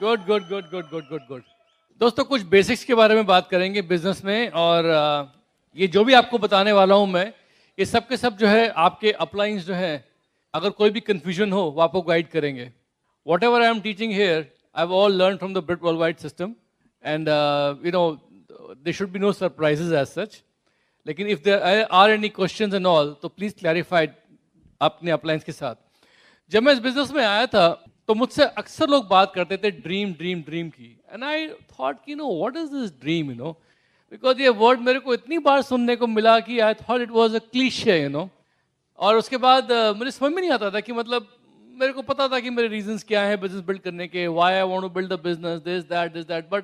Good good good good good good good. दोस्तों कुछ basics के बारे में बात करेंगे बिजनेस में, और ये जो भी आपको बताने वाला हूं मैं, ये सब के सब जो है आपके अपलाइंस जो है, अगर कोई भी कंफ्यूजन हो वो आपको गाइड करेंगे। Whatever I am teaching here I have all learn from the Brit worldwide system, and you know there should be no surprises as such. लेकिन if there are any questions and all तो please clarified अपने uplines के साथ। जब मैं इस business में आया था तो मुझसे अक्सर लोग बात करते थे ड्रीम ड्रीम ड्रीम की, एंड आई थॉट कि know what is this dream, because ये वर्ड मेरे को इतनी बार सुनने को मिला कि I thought it was a cliché, और उसके बाद मुझे समझ में नहीं आता था कि मतलब मेरे को पता था कि मेरे रीजंस क्या हैं बिजनेस बिल्ड करने के, why I want to build a business, this that, but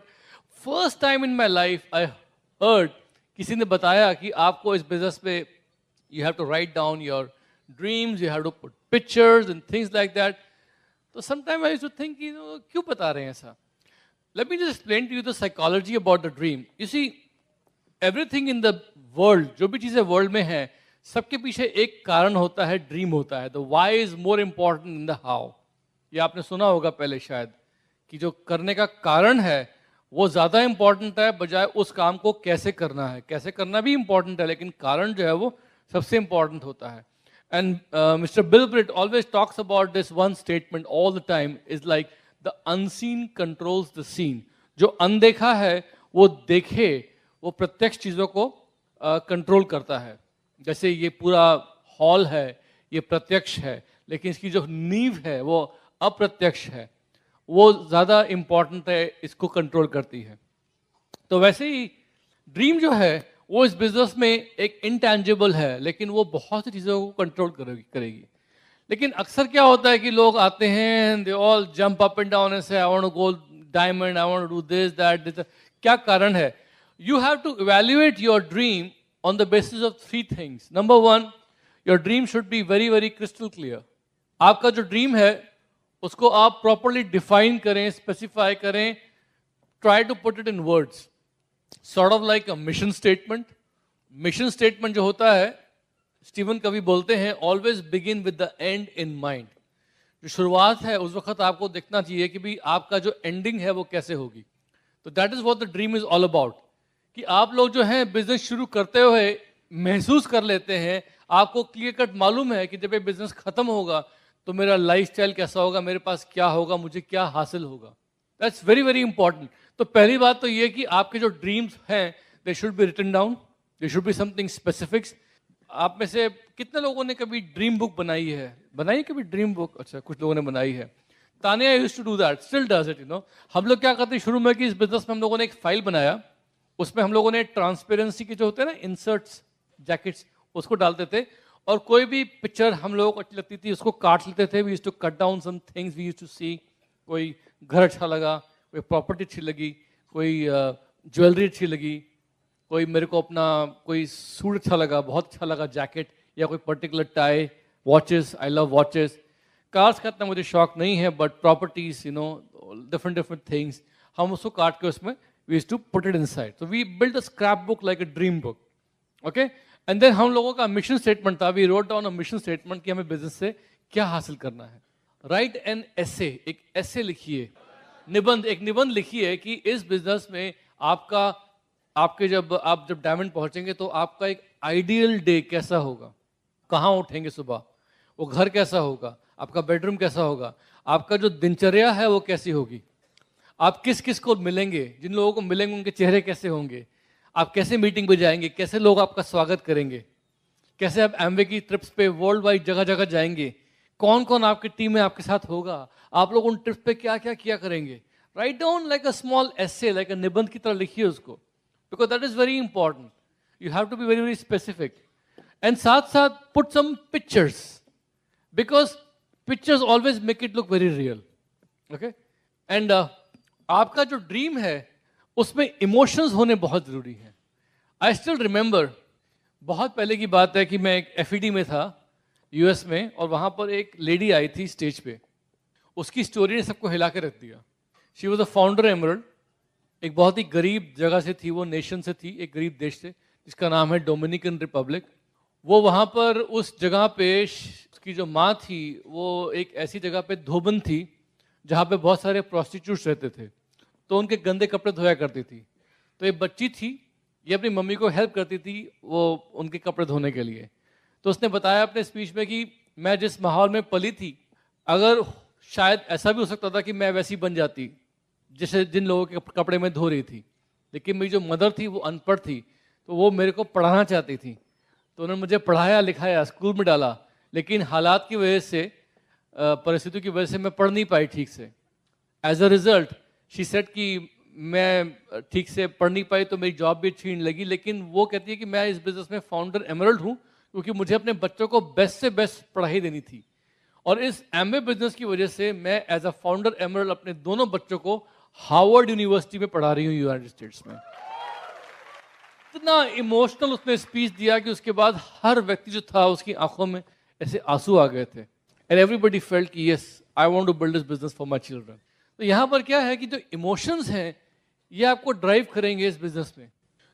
first time in my life I heard, किसी ने बताया कि आपको इस बिजनेस पे you have to write down your dreams, you have to put pictures and things like that. तो sometime I used to think क्यों बता रहे हैं ऐसा। Let me just explain to you the psychology about the dream. You see everything in the world, जो भी चीजें world में है, सबके पीछे एक कारण होता है, ड्रीम होता है। The why is more important in the how. ये आपने सुना होगा पहले शायद, कि जो करने का कारण है वो ज्यादा इंपॉर्टेंट है बजाय उस काम को कैसे करना है। कैसे करना भी इंपॉर्टेंट है, लेकिन कारण जो है वो सबसे इंपॉर्टेंट होता है। And Mr. Bill Britt always talks about this one statement all the time, is like the unseen controls the scene. जो अनदेखा है वो देखे, वो प्रत्यक्ष चीजों को कंट्रोल करता है। जैसे ये पूरा हॉल है, ये प्रत्यक्ष है, लेकिन इसकी जो नींव है वो अप्रत्यक्ष है, वो ज्यादा इंपॉर्टेंट है, इसको कंट्रोल करती है। तो वैसे ही ड्रीम जो है वो इस बिजनेस में एक इंटेंजिबल है, लेकिन वो बहुत सी चीज़ों को कंट्रोल करेगी। लेकिन अक्सर क्या होता है कि लोग आते हैं, they all jump up and down and say I want to go diamond, I want to do this that. क्या कारण है? You have to evaluate your dream on the basis of 3 things. Number 1, your dream should be very very crystal clear. आपका जो dream है उसको आप properly define करें, specify करें, try to put it in words, sort of like a mission statement. Mission statement जो होता है, स्टीवन कवी बोलते हैं, always begin with the end in mind. जो शुरुआत है उस वक्त आपको देखना चाहिए कि भी आपका जो एंडिंग है वो कैसे होगी। तो that is what the dream is all about, कि आप लोग जो है बिजनेस शुरू करते हुए महसूस कर लेते हैं, आपको क्लियर कट मालूम है कि जब ये बिजनेस खत्म होगा तो मेरा लाइफस्टाइल कैसा होगा, मेरे पास क्या होगा, मुझे क्या हासिल होगा। That's very very important. तो पहली बात तो ये कि आपके जो ड्रीम्स हैं they should be written down, they should be something specifics. आप में से कितने लोगों ने कभी ड्रीम बुक बनाई है? कभी ड्रीम बुक? अच्छा, कुछ लोगों ने बनाई है। Tania used to do that, still does it. हम लोग क्या करते हैं शुरू में कि इस बिजनेस में हम लोगों ने एक फाइल बनाया, उसमें हम लोगों ने ट्रांसपेरेंसी के जो होते हैं ना इंसर्ट्स, जैकेट्स, उसको डालते थे, और कोई भी पिक्चर हम लोगों को अच्छी लगती थी उसको काट लेते थे। We used to cut down some things we used to see. कोई घर अच्छा लगा, कोई प्रॉपर्टी अच्छी लगी, कोई ज्वेलरी अच्छी लगी, कोई मेरे को अपना कोई सूट अच्छा लगा, बहुत अच्छा लगा जैकेट, या कोई particular tie, watches, I love watches. Cars का इतना मुझे शौक नहीं है, but properties, different different things, हम उसको काट के उसमें we used to put it inside. So we build a scrap book like a dream book, okay. And then हम लोगों का मिशन स्टेटमेंट था, we wrote down a mission statement कि हमें बिजनेस से क्या हासिल करना है। राइट एन एसे, एक एसे लिखिए, निबंध, एक निबंध लिखिए कि इस बिजनेस में आपके जब डायमंड पहुंचेंगे तो आपका एक आइडियल डे कैसा होगा, कहाँ उठेंगे सुबह, वो घर कैसा होगा, आपका बेडरूम कैसा होगा, आपका जो दिनचर्या है वो कैसी होगी, आप किस किस को मिलेंगे, जिन लोगों को मिलेंगे उनके चेहरे कैसे होंगे, आप कैसे मीटिंग पे जाएंगे, कैसे लोग आपका स्वागत करेंगे, कैसे आप एमवे की ट्रिप्स पे वर्ल्ड वाइड जगह जगह जाएंगे, कौन कौन आपकी टीम में आपके साथ होगा, आप लोग उन ट्रिप्स पे क्या क्या किया करेंगे। Write down like a small essay, like a निबंध की तरह लिखिए उसको, because that is very important. You have to be very very specific, and साथ साथ put some pictures, because pictures always make it look very real, okay. And आपका जो dream है उसमें इमोशंस होने बहुत जरूरी है। आई स्टिल रिमेंबर, बहुत पहले की बात है कि मैं एक एफईडी में था यूएस में, और वहां पर एक लेडी आई थी स्टेज पे, उसकी स्टोरी ने सबको हिला के रख दिया। She was a founder emerald, एक बहुत ही गरीब जगह से थी, वो नेशन से थी, एक गरीब देश से जिसका नाम है डोमिनिकन रिपब्लिक। वो वहाँ पर उस जगह पे उसकी जो माँ थी वो एक ऐसी जगह पे धोबन थी जहाँ पे बहुत सारे प्रोस्टिट्यूट्स रहते थे, तो उनके गंदे कपड़े धोया करती थी। तो एक बच्ची थी, ये अपनी मम्मी को हेल्प करती थी वो उनके कपड़े धोने के लिए। तो उसने बताया अपने स्पीच में कि मैं जिस माहौल में पली थी, अगर शायद ऐसा भी हो सकता था कि मैं वैसी बन जाती जैसे जिन लोगों के कपड़े में धो रही थी, लेकिन मेरी जो मदर थी वो अनपढ़ थी, तो वो मेरे को पढ़ाना चाहती थी। तो उन्होंने मुझे पढ़ाया लिखाया, स्कूल में डाला, लेकिन हालात की वजह से, परिस्थितियों की वजह से मैं पढ़ नहीं पाई ठीक से। As a result she said कि मैं ठीक से पढ़ नहीं पाई, तो मेरी जॉब भी अच्छी नहीं लगी। लेकिन वो कहती है कि मैं इस बिजनेस में फाउंडर एमरल्ड हूँ, क्योंकि मुझे अपने बच्चों को बेस्ट से बेस्ट पढ़ाई देनी थी। और इस एमवे बिजनेस की वजह से मैं एज अ फाउंडर एमरल्ड अपने दोनों बच्चों को हार्वर्ड यूनिवर्सिटी में पढ़ा रही हूँ यूनाइटेड स्टेट्स में। इतना इमोशनल उसने स्पीच दिया कि उसके बाद हर व्यक्ति जो था उसकी आंखों में ऐसे आंसू आ गए थे। एंड एवरीबडी फेल्ट कि yes, I want to build this business for my children. तो यहाँ पर क्या है कि जो इमोशंस हैं ये आपको ड्राइव करेंगे इस बिजनेस में।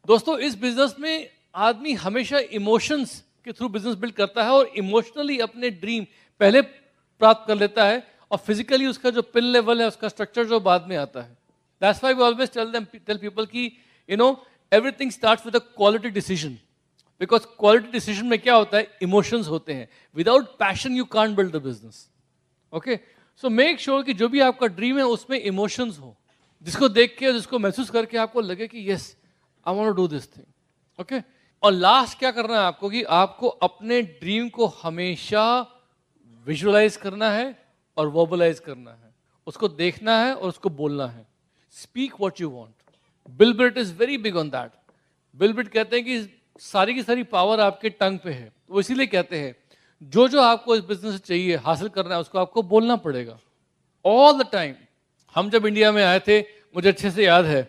दोस्तों, इस बिजनेस में आदमी हमेशा इमोशंस के थ्रू बिजनेस बिल्ड करता है, और इमोशनली अपने ड्रीम पहले प्राप्त कर लेता है, और फिजिकली उसका जो पिन लेवल है, उसका स्ट्रक्चर जो बाद में आता है। That's why we always tell people कि everything starts with a quality decision, because quality decision में क्या होता है, इमोशंस होते हैं। Without passion you can't build the business. Okay, so make sure कि जो भी आपका ड्रीम है उसमें इमोशंस हो, जिसको देख के, जिसको महसूस करके आपको लगे कि yes, I want to do this thing. Okay, और लास्ट क्या करना है आपको कि आपको अपने ड्रीम को हमेशा विजुअलाइज करना है और वर्बलाइज करना है। उसको देखना है और उसको बोलना है। Speak what you want. Bill Brett is very big on that. Bill Brett कहते हैं कि सारी की सारी पावर आपके टंग पे है। वो इसीलिए कहते हैं जो जो आपको इस बिजनेस से चाहिए, हासिल करना है, उसको आपको बोलना पड़ेगा ऑल द टाइम। हम जब इंडिया में आए थे, मुझे अच्छे से याद है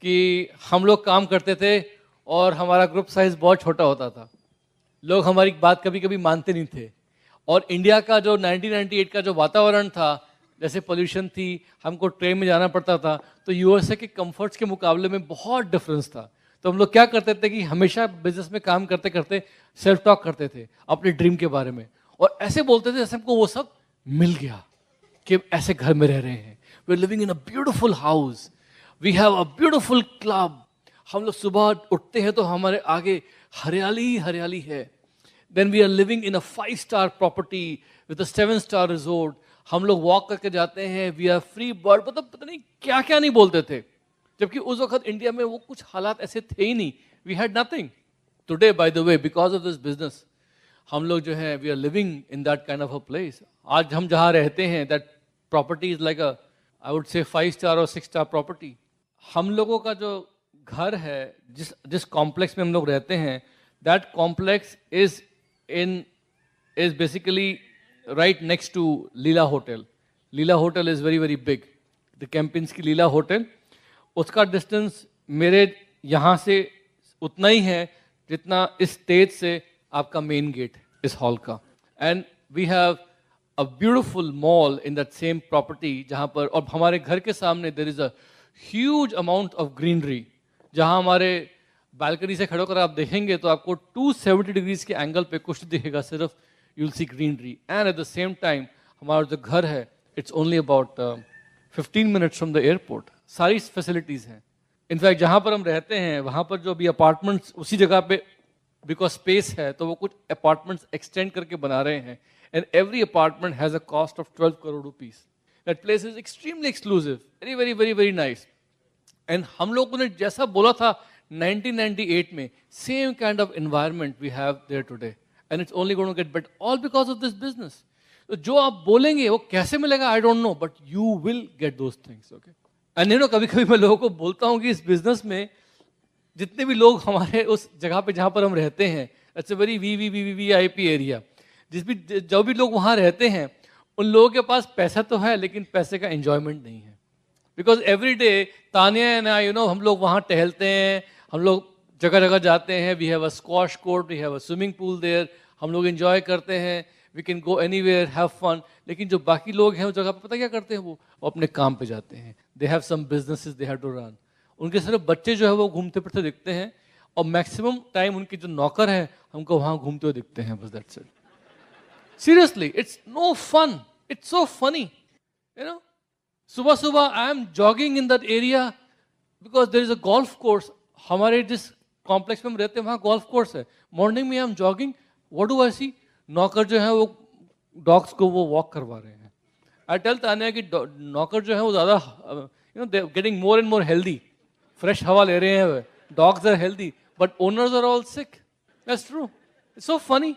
कि हम लोग काम करते थे और हमारा ग्रुप साइज बहुत छोटा होता था। लोग हमारी बात कभी कभी मानते नहीं थे। और इंडिया का जो 1998 का जो वातावरण था, जैसे पोल्यूशन थी, हमको ट्रेन में जाना पड़ता था, तो यूएसए के कंफर्ट्स के मुकाबले में बहुत डिफरेंस था। तो हम लोग क्या करते थे कि हमेशा बिजनेस में काम करते करते सेल्फ टॉक करते थे अपने ड्रीम के बारे में, और ऐसे बोलते थे जैसे हमको वो सब मिल गया कि ऐसे घर में रह रहे हैं, we are living in a beautiful house, we have a beautiful club. हम लोग सुबह उठते हैं तो हमारे आगे हरियाली ही हरियाली है। Then we are living in a 5-star property with a 7-star resort. हम लोग वॉक करके जाते हैं, वी आर फ्री बर्ड। मतलब पता नहीं क्या क्या नहीं बोलते थे, जबकि उस वक्त इंडिया में वो कुछ हालात ऐसे थे ही नहीं। We had nothing. Today by the way, because of this business, हम लोग जो है we are living in that kind of a place. आज हम जहाँ रहते हैं, that property is like a, I would say 5-star और 6-star प्रॉपर्टी। हम लोगों का जो घर है, जिस जिस कॉम्प्लेक्स में हम लोग रहते हैं, that complex is basically right next to Leela hotel. Leela hotel is very very big, the Kempinski Leela hotel. उसका डिस्टेंस मेरे यहाँ से उतना ही है जितना इस स्टेज से आपका मेन गेट इस हॉल का। And we have a beautiful mall in that same property, जहाँ पर, और हमारे घर के सामने there is a huge amount of greenery, जहाँ हमारे बालकनी से खड़े होकर आप देखेंगे तो आपको 270 डिग्रीज के एंगल पे कुछ दिखेगा, सिर्फ you'll see greenery. And at the same time, हमारा जो घर है, it's only about 15 minutes from the airport. सारी फैसिलिटीज हैं। इनफैक्ट जहाँ पर हम रहते हैं वहाँ पर जो भी अपार्टमेंट्स उसी जगह पे, बिकॉज स्पेस है, तो वो कुछ अपार्टमेंट्स एक्सटेंड करके बना रहे हैं। And every apartment has a cost of 12 crore rupees. That place is extremely exclusive, very very very very nice. And हम लोगों ने जैसा बोला था 1998 में, same kind of environment we have there today, and it's only going to get better all because of this business. तो जो आप बोलेंगे वो कैसे मिलेगा, I don't know, but you will get those things. Okay, and कभी कभी मैं लोगों को बोलता हूँ कि इस बिजनेस में जितने भी लोग हमारे उस जगह पे जहाँ पर हम रहते हैं, it's a very VVIP area, जो भी लोग वहाँ रहते हैं उन लोगों के पास पैसा तो है, लेकिन पैसे का एंजॉयमेंट नहीं है। Because every day Tania and I, हम लोग वहाँ टहलते हैं, हम लोग जगह जगह जाते हैं, we have a squash court, we have a swimming pool there, हम लोग एंजॉय करते हैं, we can go anywhere, have fun. लेकिन जो बाकी लोग हैं उस जगह पे पता क्या करते हैं, वो अपने काम पे जाते हैं, they have some businesses they have to run. उनके सिर्फ बच्चे जो है वो घूमते फिरते दिखते हैं, और मैक्सिमम टाइम उनके जो नौकर हैं हमको वहाँ घूमते हुए दिखते हैं, बस that's it. Seriously, it's no fun, it's so funny, सुबह सुबह I am jogging in that area because there is a golf course. हमारे जिस कॉम्प्लेक्स में हम रहते हैं वहाँ गोल्फ कोर्स है. मॉर्निंग में I am jogging, what do I see? नौकर जो है वो डॉग्स को वो वॉक करवा रहे हैं. आई टेल तान्या कि नौकर जो है वो ज़्यादा they getting more and more healthy, fresh हवा ले रहे हैं. Dogs are healthy but owners are all sick. That's true. It's so funny.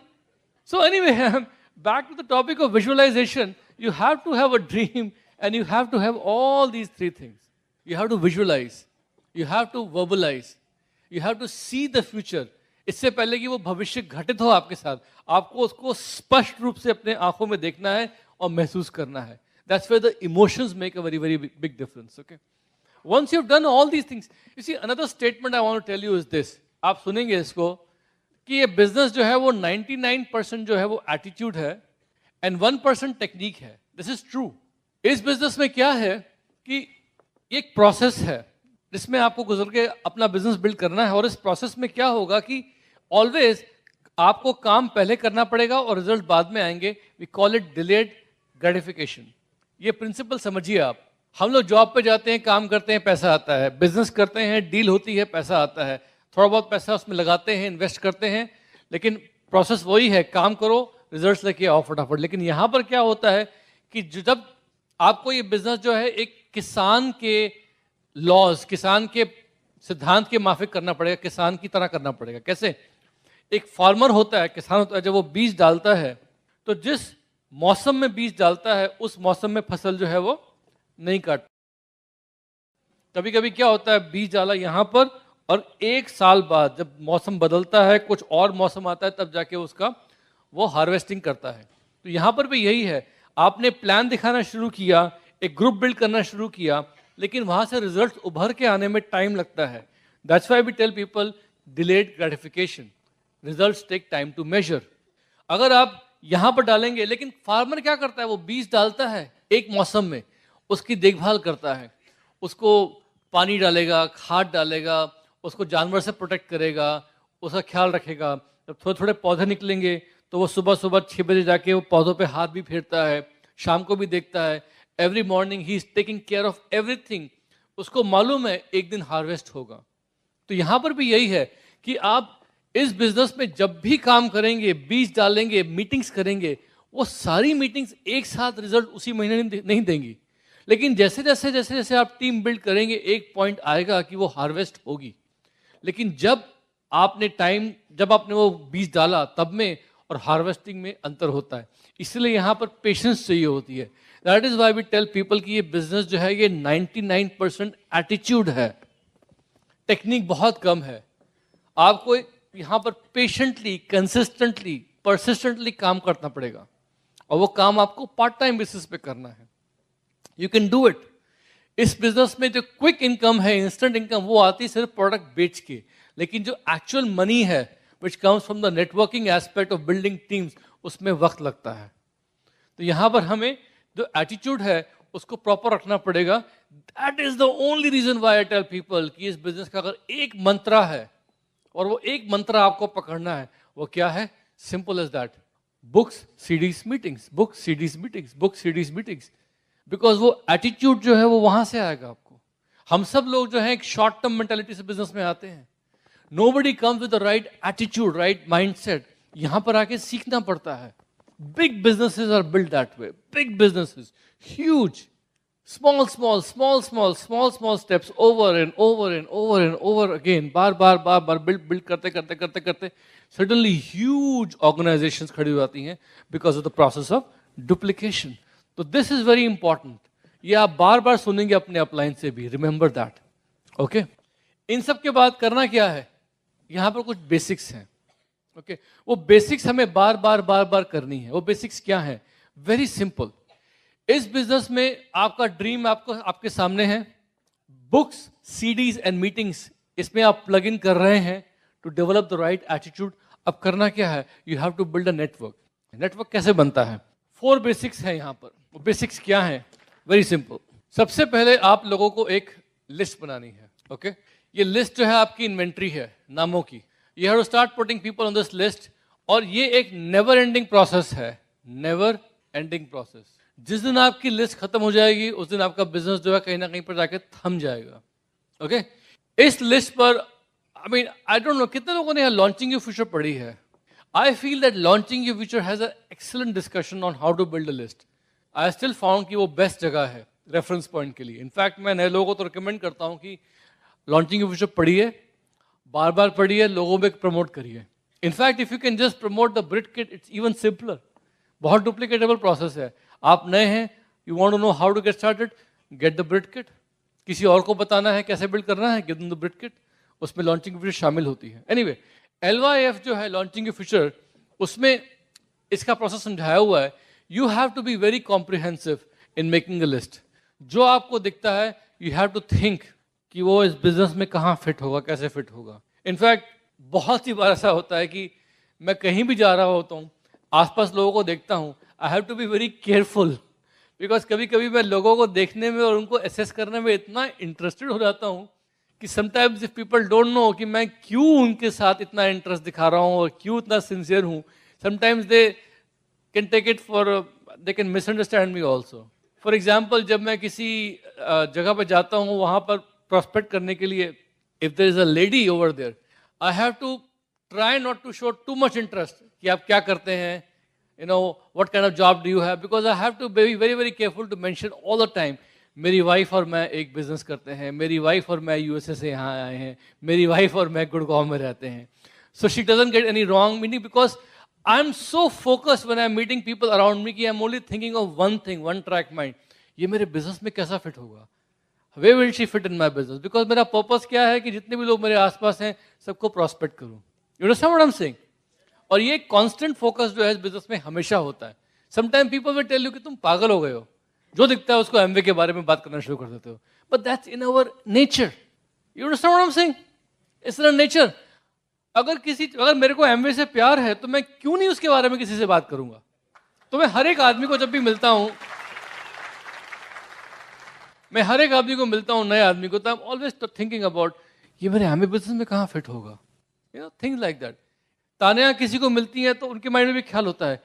So anyway, back to the topic of visualization. You have to have a dream and you have to have all these three things. You have to visualize, you have to verbalize, you have to see the future. इससे पहले कि वो भविष्य घटित हो आपके साथ, आपको उसको स्पष्ट रूप से अपने आंखों में देखना है और महसूस करना है. That's where the emotions make a very, very big difference. Okay. Once you've done all these things, you see another statement I want to tell you is this. आप सुनेंगे इसको कि ये बिजनेस जो है वो 99% जो है वो एटीट्यूड है एंड 1% टेक्निक है. This is true. इस बिजनेस में क्या है कि एक प्रोसेस है जिसमें आपको गुजर के अपना बिजनेस बिल्ड करना है. और इस प्रोसेस में क्या होगा कि ऑलवेज आपको काम पहले करना पड़ेगा और रिजल्ट बाद में आएंगे. We call it delayed gratification. ये प्रिंसिपल समझिए आप. हम लोग जॉब पे जाते हैं, काम करते हैं, पैसा आता है. बिजनेस करते हैं, डील होती है, पैसा आता है. थोड़ा बहुत पैसा उसमें लगाते हैं, इन्वेस्ट करते हैं, लेकिन प्रोसेस वही है, काम करो, रिजल्ट्स लेके आओ फटाफट. लेकिन यहाँ पर क्या होता है कि जब आपको ये बिजनेस जो है एक किसान के लॉज, किसान के सिद्धांत के माफिक करना पड़ेगा, किसान की तरह करना पड़ेगा. कैसे? एक फार्मर होता है, किसान होता है, जब वो बीज डालता है तो जिस मौसम में बीज डालता है उस मौसम में फसल जो है वो नहीं काटता. कभी कभी क्या होता है, बीज डाला यहाँ पर और एक साल बाद जब मौसम बदलता है, कुछ और मौसम आता है, तब जाके उसका वो हार्वेस्टिंग करता है. तो यहाँ पर भी यही है. आपने प्लान दिखाना शुरू किया, एक ग्रुप बिल्ड करना शुरू किया, लेकिन वहाँ से रिजल्ट उभर के आने में टाइम लगता है. That's why we tell people delayed gratification. Results take time to measure. अगर आप यहाँ पर डालेंगे, लेकिन फार्मर क्या करता है, वो बीज डालता है एक मौसम में, उसकी देखभाल करता है, उसको पानी डालेगा, खाद डालेगा, उसको जानवर से प्रोटेक्ट करेगा, उसका ख्याल रखेगा. जब थोड़े थोड़े पौधे निकलेंगे तो वो सुबह सुबह 6 बजे जाके वो पौधों पे हाथ भी फेरता है, शाम को भी देखता है. Every morning he is taking care of everything. उसको मालूम है एक दिन हार्वेस्ट होगा. तो यहाँ पर भी यही है कि आप इस बिजनेस में जब भी काम करेंगे, बीज डालेंगे, मीटिंग्स करेंगे, वो सारी मीटिंग्स एक साथ रिजल्ट उसी महीने नहीं देंगी. लेकिन जैसे जैसे जैसे जैसे आप टीम बिल्ड करेंगे, एक पॉइंट आएगा कि वो हार्वेस्ट होगी. लेकिन जब आपने वो बीज डाला तब में और हार्वेस्टिंग में अंतर होता है. इसलिए यहाँ पर पेशेंस चाहिए होती है. That is why we tell people कि ये बिजनेस जो है ये 99% एटीट्यूड है, टेक्निक बहुत कम है. आपको यहाँ पर पेशेंटली, कंसिस्टेंटली, परसिस्टेंटली काम करना पड़ेगा और वो काम आपको पार्ट टाइम बेसिस पे करना है. You can do it. इस बिजनेस में जो क्विक इनकम है, इंस्टेंट इनकम, वो आती है सिर्फ प्रोडक्ट बेच के. लेकिन जो एक्चुअल मनी है which comes from the networking aspect of building teams, उसमें वक्त लगता है. तो यहाँ पर हमें जो एटीट्यूड है उसको प्रॉपर रखना पड़ेगा. That is the only reason why I tell people कि इस बिजनेस का अगर एक मंत्रा है और वो एक मंत्रा आपको पकड़ना है, वो क्या है? Simple as that. Books, CDs, meetings. Books, CDs, meetings. Books, CDs, meetings. Because वो एटीट्यूड जो है वो वहां से आएगा आपको. हम सब लोग जो है एक शॉर्ट टर्म मेंटालिटी से बिजनेस में आते हैं. Nobody comes with the right attitude, right mindset. यहां पर आके सीखना पड़ता है. Big businesses are build that way. Big businesses, huge. small steps over and over again. बार build करते suddenly huge organizations खड़ी हो जाती हैं because of the process of duplication. तो this is very important. ये आप बार सुनेंगे अपने अपलाइन से भी. Remember that. Okay? इन सब के बाद करना क्या है? यहाँ पर कुछ बेसिक्स हैं. Okay? वो बेसिक्स हमें बार करनी है. वो बेसिक्स क्या है? Very simple. इस बिजनेस में आपका ड्रीम आपके सामने है. बुक्स, सीडीज एंड मीटिंग्स, इसमें आप प्लग इन कर रहे हैं to develop the right attitude. अब करना क्या है? You have to build a network. Network कैसे बनता है? 4 बेसिक्स हैं यहाँ पर. वो बेसिक्स क्या है? Very simple. सबसे पहले आप लोगों को एक लिस्ट बनानी है. ओके? ये लिस्ट जो है आपकी इन्वेंट्री है नामों की. You have to start putting people on this list. और ये एक नेवर एंडिंग प्रोसेस है. Never ending process. जिस दिन आपकी लिस्ट खत्म हो जाएगी उस दिन आपका बिजनेस जो है कहीं ना कहीं पर जाके थम जाएगा। ओके, इस लिस्ट पर आई डोंट नो कितने लोगों ने लॉन्चिंग योर फ्यूचर पढ़ी है। I feel that launching your future has a excellent discussion on how to build a list. I still found कि वो बेस्ट जगह है रेफरेंस पॉइंट के लिए। इनफैक्ट मैं नए लोगों को तो रिकमेंड करता हूँ कि लॉन्चिंग योर फ्यूचर पढ़िए, बार बार पढ़िए, लोगों में प्रमोट करिए। In fact if you can just promote the Brit kit it's even simpler. बहुत डुप्लीकेटेबल प्रोसेस है। आप नए हैं, you want to know how to get started, get the Brit kit. किसी और को बताना है कैसे बिल्ड करना है, give them the Brit kit. उसमें लॉन्चिंग फ्यूचर शामिल होती है। एनीवे, LYF जो है लॉन्चिंग योर फ्यूचर, उसमें इसका प्रोसेस समझाया हुआ है। You have to be very comprehensive in making a list. जो आपको दिखता है यू हैव टू थिंक कि वो इस बिजनेस में कहाँ फिट होगा, कैसे फिट होगा। इनफैक्ट बहुत सी बार ऐसा होता है कि मैं कहीं भी जा रहा होता हूँ, आसपास लोगों को देखता हूँ, I have to be very careful because कभी कभी मैं लोगों को देखने में और उनको एसेस करने में इतना इंटरेस्टेड हो जाता हूँ कि sometimes if people don't know कि मैं क्यों उनके साथ इतना इंटरेस्ट दिखा रहा हूँ और क्यों इतना सिंसियर हूँ, sometimes they can take it for, they can misunderstand me also. For example, जब मैं किसी जगह पर जाता हूँ वहाँ पर प्रोस्पेक्ट करने के लिए, if there is a lady over there, I have to try not to show too much interest कि आप क्या करते हैं, you know, what kind of job do you have, because I have to be very very careful to mention all the time मेरी wife और मैं एक business करते हैं, मेरी वाइफ और मैं USA से यहाँ आए हैं, मेरी वाइफ और मैं गुड़गांव में रहते हैं। So she doesn't get any wrong meaning because I'm so focused when I'm meeting people around me कि I'm only thinking of one thing, one track mind, ये मेरे बिजनेस में कैसा फिट होगा, where will she fit in my business, because मेरा purpose क्या है कि जितने भी लोग मेरे आसपास हैं सबको प्रॉस्पेक्ट करूँ। You understand what I'm saying? और ये कांस्टेंट फोकस जो है इस बिजनेस में हमेशा होता है। Sometime people will tell you कि तुम पागल हो गए हो, जो दिखता है उसको एमवे के बारे में बात करना शुरू कर देते हो, but that's in our nature. You understand what I am saying? It's in our nature. अगर मेरे को एमवे से प्यार है तो मैं क्यों नहीं उसके बारे में किसी से बात करूंगा। तो मैं हर एक आदमी को जब भी मिलता हूं, नए आदमी को, तो I am always thinking about ये मेरे एमवे बिजनेस में कहाँ फिट होगा, you know, things like that. Tania किसी को मिलती है तो उनके माइंड में भी ख्याल होता है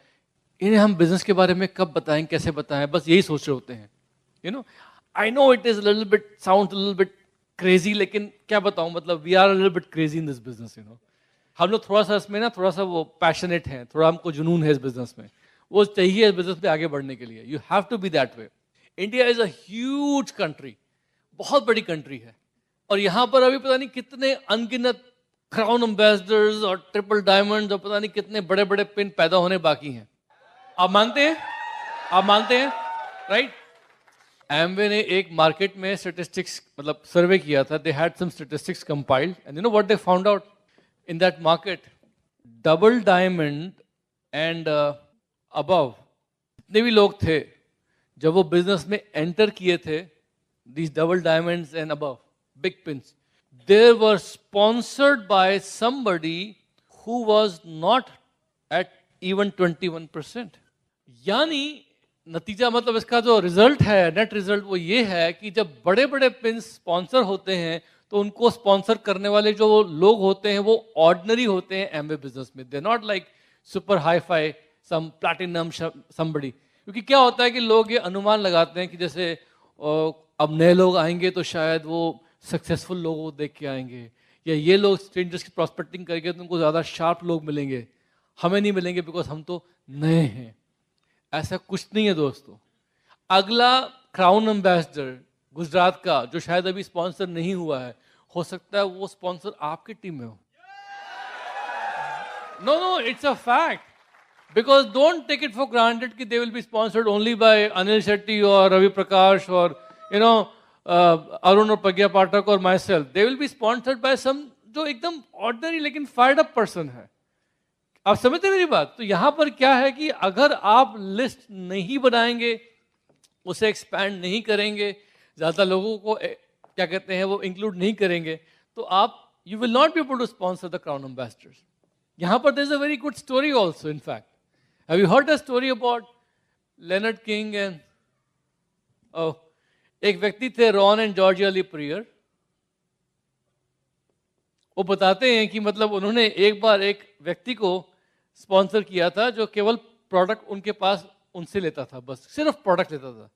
इन्हें हम बिजनेस के बारे में कब बताएं, कैसे बताएं, बस यही सोच रहे होते हैं। You know, I know it is little bit sound little bit crazy, लेकिन क्या बताऊं, मतलब we are little bit crazy in this business. You know, हम लोग थोड़ा सा इसमें ना थोड़ा सा वो पैशनेट हैं, थोड़ा हमको जुनून है इस बिजनेस में, वो चाहिए इस बिजनेस में आगे बढ़ने के लिए। You have to be that way. India is a huge country, बहुत बड़ी कंट्री है, और यहाँ पर अभी पता नहीं कितने अनगिनत क्राउन एम्बेसडर्स और ट्रिपल डायमंड और पता नहीं कितने बड़े बड़े पिन पैदा होने बाकी हैं। आप मानते हैं? राइट? एमवे ने एक मार्केट में स्टैटिस्टिक्स मतलब सर्वे किया था, they had some statistics compiled and you know what they found out in that market, double diamond and above जितने भी लोग थे जब वो बिजनेस में एंटर किए थे, these double diamonds and above big pins, they were sponsored by somebody who was not at even 21%। यानी नतीजा, मतलब इसका जो रिजल्ट है, नेट रिजल्ट, वो ये है कि जब बड़े बड़े पिन स्पॉन्सर होते हैं तो उनको स्पॉन्सर करने वाले जो लोग होते हैं वो ऑर्डिनरी होते हैं एमवे बिजनेस में। They not like super hi fi some platinum somebody. क्योंकि क्या होता है कि लोग ये अनुमान लगाते हैं कि जैसे अब नए लोग आएंगे तो शायद वो सक्सेसफुल लोगों को देख के आएंगे, या ये लोग स्ट्रेंजर्स की प्रॉस्पेक्टिंग करके तो उनको ज़्यादा शार्प लोग मिलेंगे, हमें नहीं मिलेंगे बिकॉज हम तो नए हैं। ऐसा कुछ नहीं है दोस्तों। अगला क्राउन एम्बेसडर गुजरात का जो शायद अभी स्पॉन्सर नहीं हुआ है, हो सकता है वो स्पॉन्सर आपकी टीम में हो। No, it's a fact. Because don't take it for granted कि they will be sponsored only by Anil Shetty और रवि प्रकाश और यू नो अरुण और प्रज्ञा पाठक और myself. They will be sponsored by some जो एकदम ऑर्डिनरी लेकिन फायर्ड अप पर्सन है। आप समझते मेरी बात? तो यहां पर क्या है कि अगर आप लिस्ट नहीं बनाएंगे, उसे एक्सपैंड नहीं करेंगे, ज्यादा लोगों को क्या कहते हैं वो इंक्लूड नहीं करेंगे, तो आप you will not be able to sponsor the crown ambassadors. यहां पर there is a very good story also. In fact, have you heard a story about Leonard King and एक व्यक्ति थे Ron and Georgia Lee Puryear. वो बताते हैं कि मतलब उन्होंने एक बार एक व्यक्ति को स्पॉन्सर किया था जो केवल प्रोडक्ट उनके पास उनसे लेता था, बस सिर्फ प्रोडक्ट लेता था।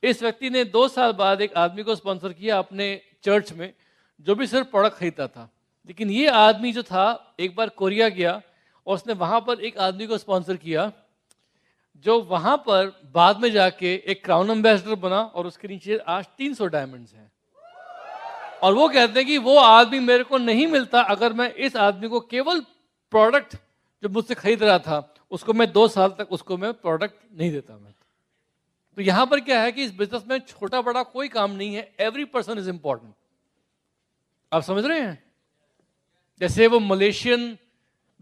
इस व्यक्ति ने 2 साल बाद एक आदमी को स्पॉन्सर किया अपने चर्च में, जो भी सिर्फ प्रोडक्ट खरीदता था। लेकिन ये आदमी जो था एक बार कोरिया गया और उसने वहां पर एक आदमी को स्पॉन्सर किया जो वहां पर बाद में जाके एक क्राउन एम्बेसडर बना और उसके नीचे आज 300 डायमंड्स हैं। और वो कहते हैं कि वो आदमी मेरे को नहीं मिलता अगर मैं इस आदमी को केवल प्रोडक्ट जो मुझसे खरीद रहा था उसको मैं 2 साल तक उसको मैं प्रोडक्ट नहीं देता मैं। तो यहां पर क्या है कि इस बिजनेस में छोटा बड़ा कोई काम नहीं है, एवरी पर्सन इज इंपॉर्टेंट। आप समझ रहे हैं? जैसे वो मलेशियन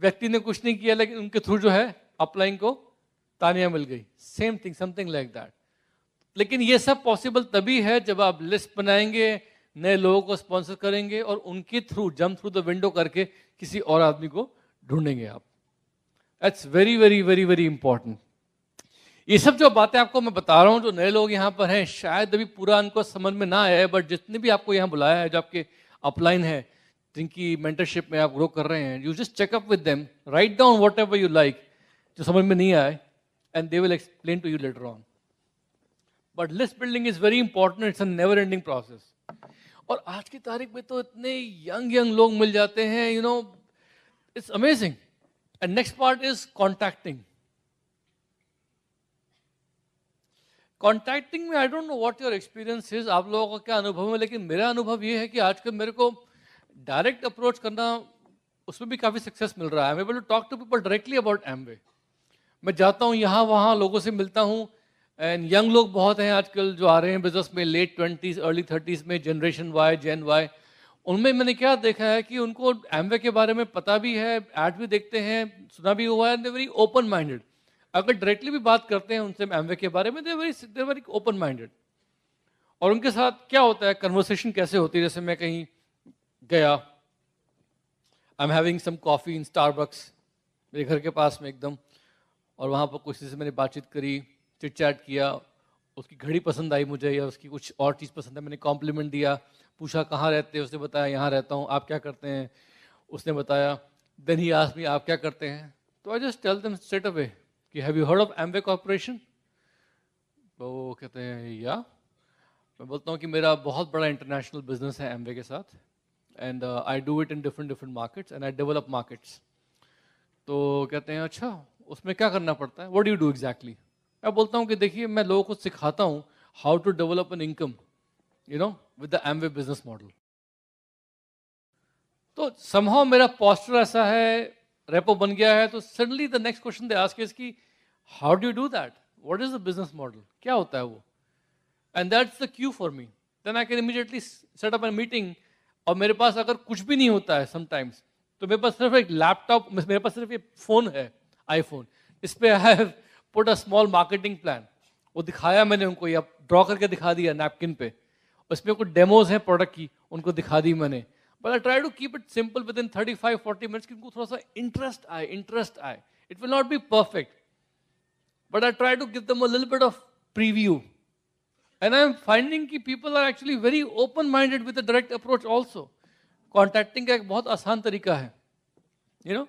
व्यक्ति ने कुछ नहीं किया लेकिन उनके थ्रू जो है अपलाइन को तानिया मिल गई, same thing, something like that. लेकिन ये सब पॉसिबल तभी है जब आप लिस्ट बनाएंगे, नए लोगों को स्पॉन्सर करेंगे और उनके through jump through the window करके किसी और आदमी को ढूंढेंगे आप। That's very very very very important. ये सब जो बातें आपको मैं बता रहा हूँ, जो नए लोग यहाँ पर हैं शायद अभी पूरा उनको समझ में ना आया है, बट जितने भी आपको यहाँ बुलाया है, जो आपके अपलाइन है, जिनकी मेंटरशिप में आप ग्रो कर रहे हैं, you just checkup with them, write down whatever you like, जो समझ में नहीं आए, and they will explain to you later on. But list building is very important, it's a never ending process. और आज की तारीख में तो इतने यंग लोग मिल जाते हैं, you know, it's amazing. And next part is contacting. Contacting में I don't know what your experience is, आप लोगों का क्या अनुभव है, लेकिन मेरा अनुभव ये है कि आजकल मेरे को डायरेक्ट अप्रोच करना, उसमें भी काफ़ी सक्सेस मिल रहा है। I am able to talk to people directly about Amway. मैं जाता हूँ यहाँ वहाँ, लोगों से मिलता हूँ, एंड यंग लोग बहुत हैं आजकल जो आ रहे हैं बिजनेस में, लेट 20s अर्ली 30s में, जनरेशन वाई, जेन वाई। उनमें मैंने क्या देखा है कि उनको एमवे के बारे में पता भी है, ऐड भी देखते हैं, सुना भी हुआ है, दे वेरी ओपन माइंडेड। अगर डायरेक्टली भी बात करते हैं उनसे एमवे के बारे में, दे वेरी ओपन माइंडेड। और उनके साथ क्या होता है, कन्वर्सेशन कैसे होती है, जैसे मैं कहीं गया, I am having some coffee in Starbucks, मेरे घर के पास में एकदम, और वहाँ पर किसी से मैंने बातचीत करी, चिट चैट किया, उसकी घड़ी पसंद आई मुझे या उसकी कुछ और चीज़ पसंद है, मैंने कॉम्प्लीमेंट दिया, पूछा कहाँ रहते हैं, उसने बताया यहाँ रहता हूँ, आप क्या करते हैं, उसने बताया, देन ही आस्क्ड मी आप क्या करते हैं, तो I just tell them straight away कि have you heard of Amway corporation. तो वो कहते हैं या। मैं बोलता हूँ कि मेरा बहुत बड़ा इंटरनेशनल बिजनेस है एमवे के साथ, and I do it in different markets and I develop markets. तो कहते हैं अच्छा, उसमें क्या करना पड़ता है, what do you do exactly. मैं बोलता हूँ कि देखिए मैं लोगों को सिखाता हूँ how to develop an income, you know, with the Amway business model. तो समहाउ मेरा पोस्टर ऐसा है, रेपो बन गया है। तो suddenly the next question they ask is कि how do you do that, what is the business model, क्या होता है वो, and that's the cue for me. Then I can immediately set up an meeting. और मेरे पास अगर कुछ भी नहीं होता है समटाइम्स, तो मेरे पास सिर्फ एक लैपटॉप, मेरे पास सिर्फ एक फोन है, आईफोन, इस पे I have put a small marketing plan. वो दिखाया मैंने उनको, या ड्रॉ करके दिखा दिया नैपकिन पे, उसमें कुछ डेमोज हैं प्रोडक्ट की, उनको दिखा दी मैंने। But I try to keep it simple within 35-40 minutes, कि उनको थोड़ा सा इंटरेस्ट आए। It will not be perfect, but I try to give them a little bit of preview. And I am finding कि people are actually very open-minded with a direct approach also. Contacting का एक बहुत आसान तरीका है, you know,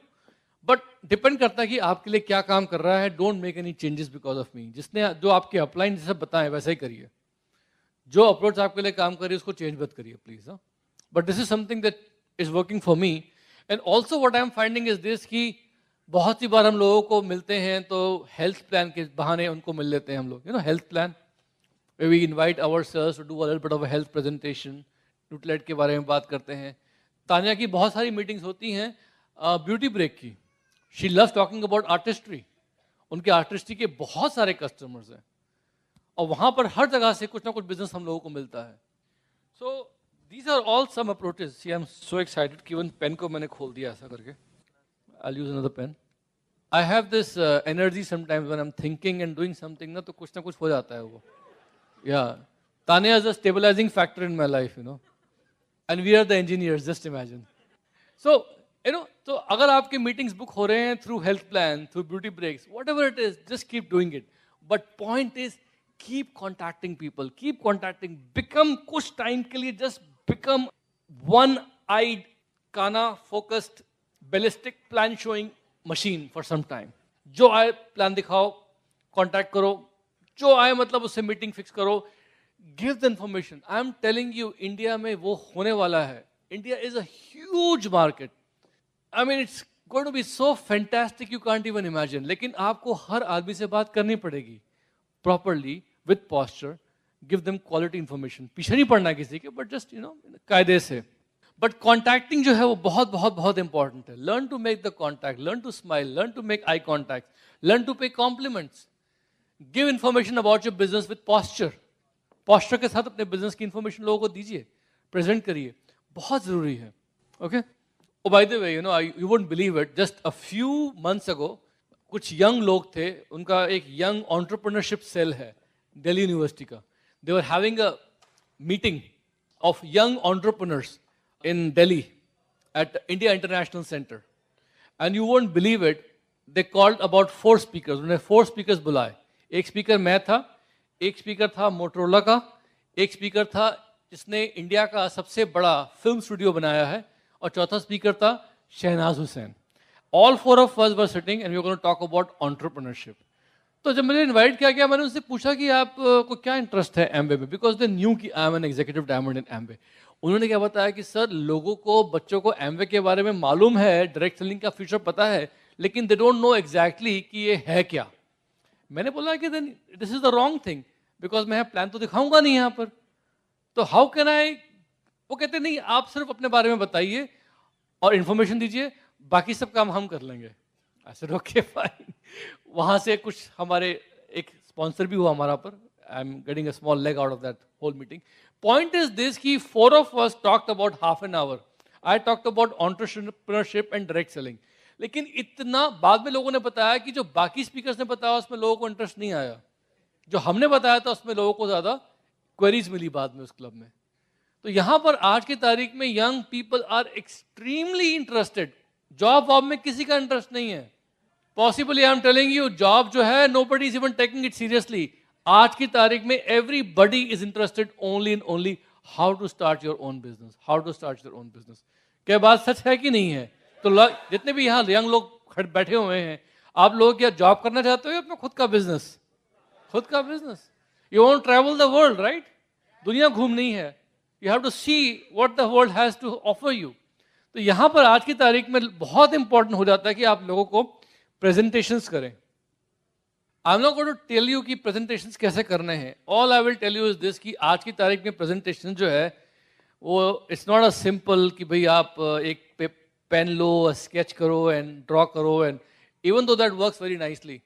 but depend करता है कि आपके लिए क्या काम कर रहा है। Don't make any changes because of me. जिसने जो आपके अपलाइन जैसे बताएं वैसा ही करिए। जो अप्रोच आपके लिए काम करिए उसको चेंज मत करिए please. But this is something that is working for me. And also what I am finding is this कि बहुत सी बार हम लोगों को मिलते हैं तो हेल्थ प्लान के बहाने उनको मिल लेते हैं हम लोग, you know, health plan. We invite ourselves to do a little bit of a health presentation, Nutrilite के बारे में बात करते हैं। तानिया की बहुत सारी मीटिंग्स होती हैं ब्यूटी ब्रेक की। She loves talking about artistry. उनके आर्टिस्ट्री के बहुत सारे कस्टमर्स हैं और वहाँ पर हर जगह से कुछ ना कुछ बिजनेस हम लोगों को मिलता है। So these are all some approaches. See I am so excited कि इवन पेन को मैंने खोल दिया ऐसा करके। I use another pen. I have this energy sometimes when I am thinking and doing something ना, तो कुछ ना कुछ हो जाता है वो। या Tania is a stabilising factor in my life, you know, and we are the engineers, just imagine. So you know, तो अगर आपके मीटिंग्स बुक हो रहे हैं through health plan, through beauty breaks, whatever it is, just keep doing it. But point is keep contacting people, keep contacting, become कुछ time के लिए just become one-eyed, काना focused, ballistic plan showing machine for some time। जो आए plan दिखाओ, contact करो, जो आए मतलब उससे मीटिंग फिक्स करो, give the information. I am telling you, India में वो होने वाला है। India is a huge market. I mean it's going to be so fantastic you can't even imagine. लेकिन आपको हर आदमी से बात करनी पड़ेगी properly, with posture, give them quality information. पीछे नहीं पड़ना किसी के, बट जस्ट कायदे से। बट कॉन्टैक्टिंग जो है वो बहुत बहुत बहुत इंपॉर्टेंट है। Learn to make the contact, learn to smile, learn to make eye contact, learn to pay compliments, give information about your business with posture. Posture के साथ अपने बिजनेस की इंफॉर्मेशन लोगों को दीजिए, प्रेजेंट करिए, बहुत जरूरी है। Okay, oh by the way, you won't believe it, just a few months ago कुछ यंग लोग थे, उनका एक यंग एंटरप्रेन्योरशिप सेल है दिल्ली यूनिवर्सिटी का। They were having a meeting of young entrepreneurs in Delhi at India International Center, and you won't believe it, they called about 4 speakers. उन्होंने 4 speakers बुलाए। एक स्पीकर मैं था, एक स्पीकर था मोटरोला का, एक स्पीकर था जिसने इंडिया का सबसे बड़ा फिल्म स्टूडियो बनाया है, और चौथा स्पीकर था Shehnaaz Hussain. All 4 of us were sitting and we were going to talk about entrepreneurship. तो जब मुझे इनवाइट किया गया, मैंने उनसे पूछा कि आप को क्या इंटरेस्ट है एमवे में, बिकॉज दे न्यू कि I M an executive diamond in Amway. उन्होंने क्या बताया कि सर, लोगों को, बच्चों को एमवे के बारे में मालूम है, डायरेक्ट सेलिंग का फ्यूचर पता है, लेकिन दे डोंट नो एग्जैक्टली कि ये है क्या। मैंने बोला कि then this is the wrong thing, because मैं प्लान तो दिखाऊंगा नहीं यहाँ पर, तो हाउ कैन आई। वो कहते नहीं, आप सिर्फ अपने बारे में बताइए और इन्फॉर्मेशन दीजिए, बाकी सब काम हम कर लेंगे। I said okay fine. वहाँ से कुछ हमारे एक स्पॉन्सर भी हुआ हमारा पर। I am getting a small leg out of that whole meeting. Point is this कि 4 of us talked about half an hour. I talked about entrepreneurship and direct selling. लेकिन इतना बाद में लोगों ने बताया कि जो बाकी स्पीकर्स ने बताया उसमें लोगों को इंटरेस्ट नहीं आया, जो हमने बताया था उसमें लोगों को ज़्यादा क्वेरीज मिली बाद में उस क्लब में। तो यहाँ पर आज की तारीख में young people are extremely interested. Job वॉब में किसी का इंटरेस्ट नहीं है। Possibly I am telling you, job जो है nobody is even taking it seriously. आज की तारीख में everybody is interested only in only how to start your own business, how to start your own business. क्या बात सच है कि नहीं है? तो जितने भी यहाँ यंग लोग बैठे हुए हैं, आप लोग क्या जॉब करना चाहते हो या अपना खुद का बिजनेस? खुद का business. You want travel the world, right? दुनिया घूमनी है। You have to see what the world has to offer you. तो यहाँ पर आज की तारीख में बहुत इंपॉर्टेंट हो जाता है कि आप लोगों को प्रेजेंटेशंस करें। I am not going to tell you कि प्रेजेंटेशंस कैसे करने हैं। All I will tell you is this कि आज की तारीख में प्रेजेंटेशन जो है वो इट्स नॉट अ सिंपल कि भाई आप एक पेन लो, स्केच करो एंड ड्रॉ करो, and even though that works very nicely,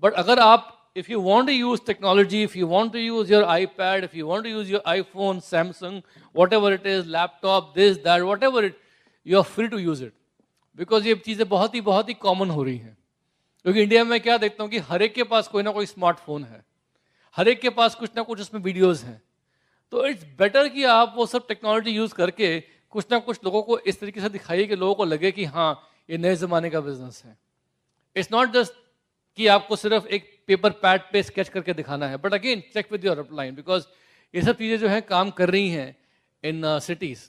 but अगर आप if you want to use technology, if you want to use your iPad, if you want to use your iPhone, Samsung, whatever it is, laptop, this, that, whatever it, you are free to use it. Because ये चीज़ें बहुत ही common हो रही हैं। क्योंकि India में क्या देखता हूँ कि हर एक के पास कोई ना कोई स्मार्टफोन है, हर एक के पास कुछ ना कुछ उसमें वीडियोस हैं। तो इट्स बेटर कि आप वो सब टेक्नोलॉजी यूज़ करके कुछ ना कुछ लोगों को इस तरीके से दिखाइए कि लोगों को लगे कि हाँ, ये नए ज़माने का बिजनेस है। इट्स नॉट जस्ट कि आपको सिर्फ एक पेपर पैड पे स्केच करके दिखाना है, but again check with your upline, because ये सब चीज़ें जो है काम कर रही हैं in cities.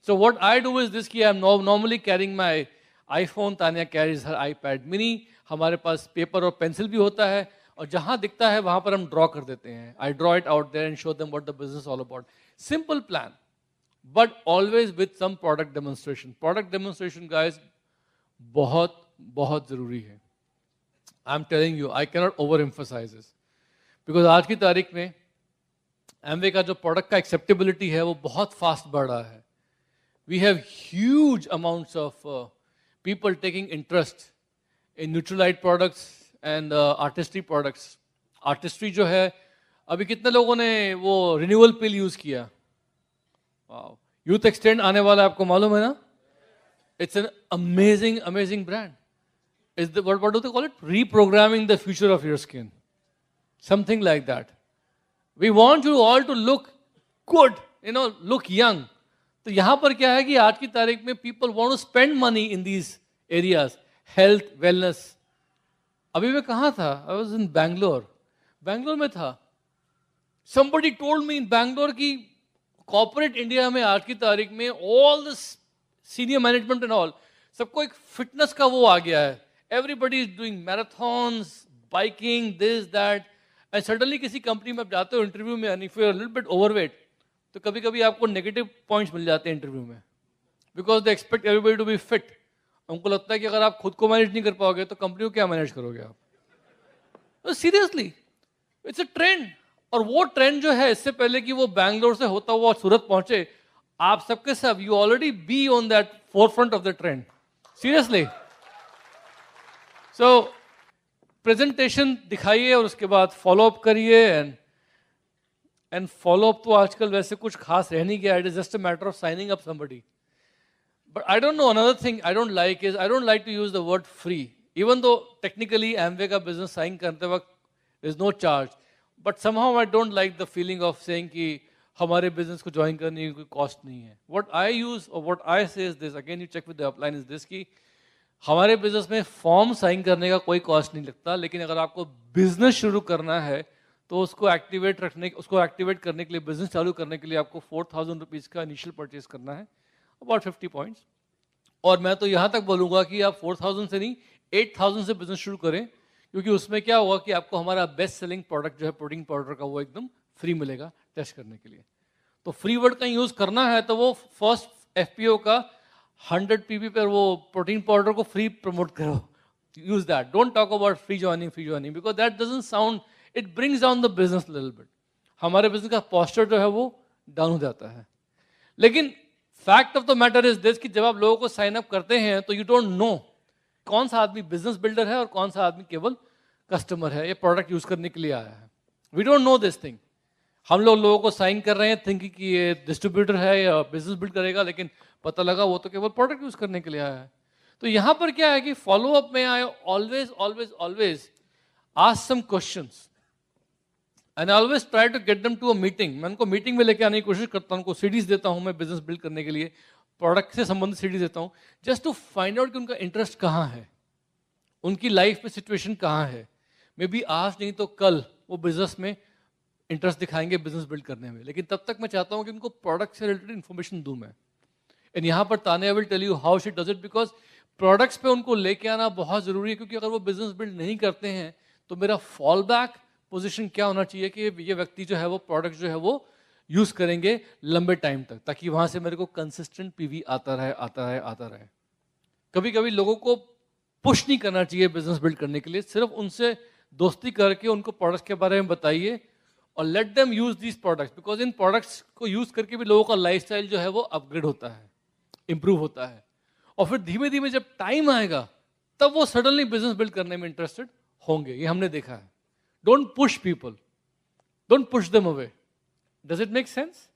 So what I do is this कि I am normally carrying my iPhone, Tania carries her iPad mini. हमारे पास पेपर और पेंसिल भी होता है, और जहाँ दिखता है वहाँ पर हम ड्रॉ कर देते हैं। I draw it out there and show them what the business all about. Simple plan, but always with some product demonstration. Product demonstration guys बहुत बहुत ज़रूरी है। I am telling you, I cannot over emphasise this, because आज की तारीख में Amway का जो प्रोडक्ट का एक्सेप्टेबिलिटी है वो बहुत फास्ट बढ़ रहा है। We have huge amounts of people taking interest in Nutrilite products and Artistry products. Artistry जो है, अभी कितने लोगों ने वो रिन्यूअल पिल यूज किया? यूथ एक्सटेंड आने वाला है, आपको मालूम है ना? It's an amazing amazing brand. Is the, what do they call it? Reprogramming the future of your skin. Something like that. We want you all to look good, look young. तो यहाँ पर क्या है कि आज की तारीख में people want to spend money in these areas. Health, wellness. अभी मैं कहाँ था? I was in Bangalore. Bangalore में था. Somebody told me in Bangalore कि corporate India में आज की तारीख में all the senior management and all, सबको एक fitness का वो आ गया है। Everybody is doing marathons, spiking, this that, and suddenly किसी कंपनी में आप जाते हो इंटरव्यू में, and if you are little bit overweight, तो कभी कभी आपको नेगेटिव पॉइंट्स मिल जाते हैं इंटरव्यू में, because they expect everybody to be fit. उनको लगता है कि अगर आप खुद को मैनेज नहीं कर पाओगे तो कंपनी को क्या मैनेज करोगे आप? तो सीरियसली इट्स अ ट्रेंड। और वो ट्रेंड जो है, इससे पहले कि वो बैंगलोर से होता हुआ सूरत पहुंचे, आप सबके सब you already be on that forefront of the trend, seriously. So presentation दिखाइए और उसके बाद फॉलो अप करिए, एंड फॉलो अप तो आजकल वैसे कुछ खास रह नहीं गया, it is just a matter of signing up somebody. But I don't know, another thing I don't like is I don't like to use the word free. Even though technically Amway का business sign करते वक्त there is no charge, but somehow I don't like the feeling of saying कि हमारे business को join करने की कोई cost नहीं है. What I use or what I say is this, again you check with the upline, is this कि हमारे business में form sign करने का कोई cost नहीं लगता, लेकिन अगर आपको business शुरू करना है तो उसको activate करने के लिए, business चालू करने के लिए आपको 4,000 रुपीज़ का initial purchase करना है, about 50 points। और मैं तो यहाँ तक बोलूँगा कि आप 4,000 से नहीं 8,000 से बिजनेस शुरू करें, क्योंकि उसमें क्या होगा कि आपको हमारा बेस्ट सेलिंग प्रोडक्ट जो है प्रोटीन पाउडर का, वो एकदम फ्री मिलेगा टेस्ट करने के लिए। तो फ्री वर्ड का यूज़ करना है तो वो फर्स्ट FPO का 100 PB पर वो प्रोटीन पाउडर को फ्री प्रमोट करो, use that. Don't talk about free joining because that doesn't sound, it brings down the business little bit. हमारे बिजनेस का पोस्चर जो है वो डाउन हो जाता है। लेकिन fact of the matter is this कि जब आप लोगों को साइन अप करते हैं तो यू डोंट नो कौन सा आदमी बिजनेस बिल्डर है और कौन सा आदमी केवल कस्टमर है, ये प्रोडक्ट यूज करने के लिए आया है। We don't know this thing. हम लोगों को साइन कर रहे हैं थिंकिंग कि ये डिस्ट्रीब्यूटर है या बिजनेस बिल्ड करेगा, लेकिन पता लगा वो तो केवल प्रोडक्ट यूज करने के लिए आया है। तो यहां पर क्या है कि फॉलो अप में I always always always ask some questions and I always try to get them to a meeting. मैं उनको मीटिंग में लेके आने की कोशिश करता हूं, उनको सीडीज देता हूं, मैं बिजनेस बिल्ड करने के लिए प्रोडक्ट से संबंधित सीडीज देता हूं, जस्ट टू फाइंड आउट कि उनका इंटरेस्ट कहाँ है, उनकी लाइफ में सिचुएशन कहाँ है। मे बी आज नहीं तो कल वो बिजनेस में इंटरेस्ट दिखाएंगे बिजनेस बिल्ड करने में, लेकिन तब तक मैं चाहता हूं कि उनको प्रोडक्ट से रिलेटेड इन्फॉर्मेशन दूं मैं। एंड यहाँ पर Tania will tell you how she does it, because products पे उनको लेके आना बहुत जरूरी है, क्योंकि अगर वो बिजनेस बिल्ड नहीं करते हैं तो मेरा फॉल बैक पोजिशन क्या होना चाहिए कि ये व्यक्ति जो है वो प्रोडक्ट जो है वो यूज करेंगे लंबे टाइम तक, ताकि वहां से मेरे को कंसिस्टेंट पीवी आता रहे। कभी कभी लोगों को पुश नहीं करना चाहिए बिजनेस बिल्ड करने के लिए, सिर्फ उनसे दोस्ती करके उनको प्रोडक्ट्स के बारे में बताइए और let them use these products, because in products को यूज करके भी लोगों का लाइफस्टाइल जो है वो अपग्रेड होता है, इंप्रूव होता है। और फिर धीमे धीमे जब टाइम आएगा तब वो सडनली बिजनेस बिल्ड करने में इंटरेस्टेड होंगे, ये हमने देखा है। Don't push people, don't push them away. Does it make sense?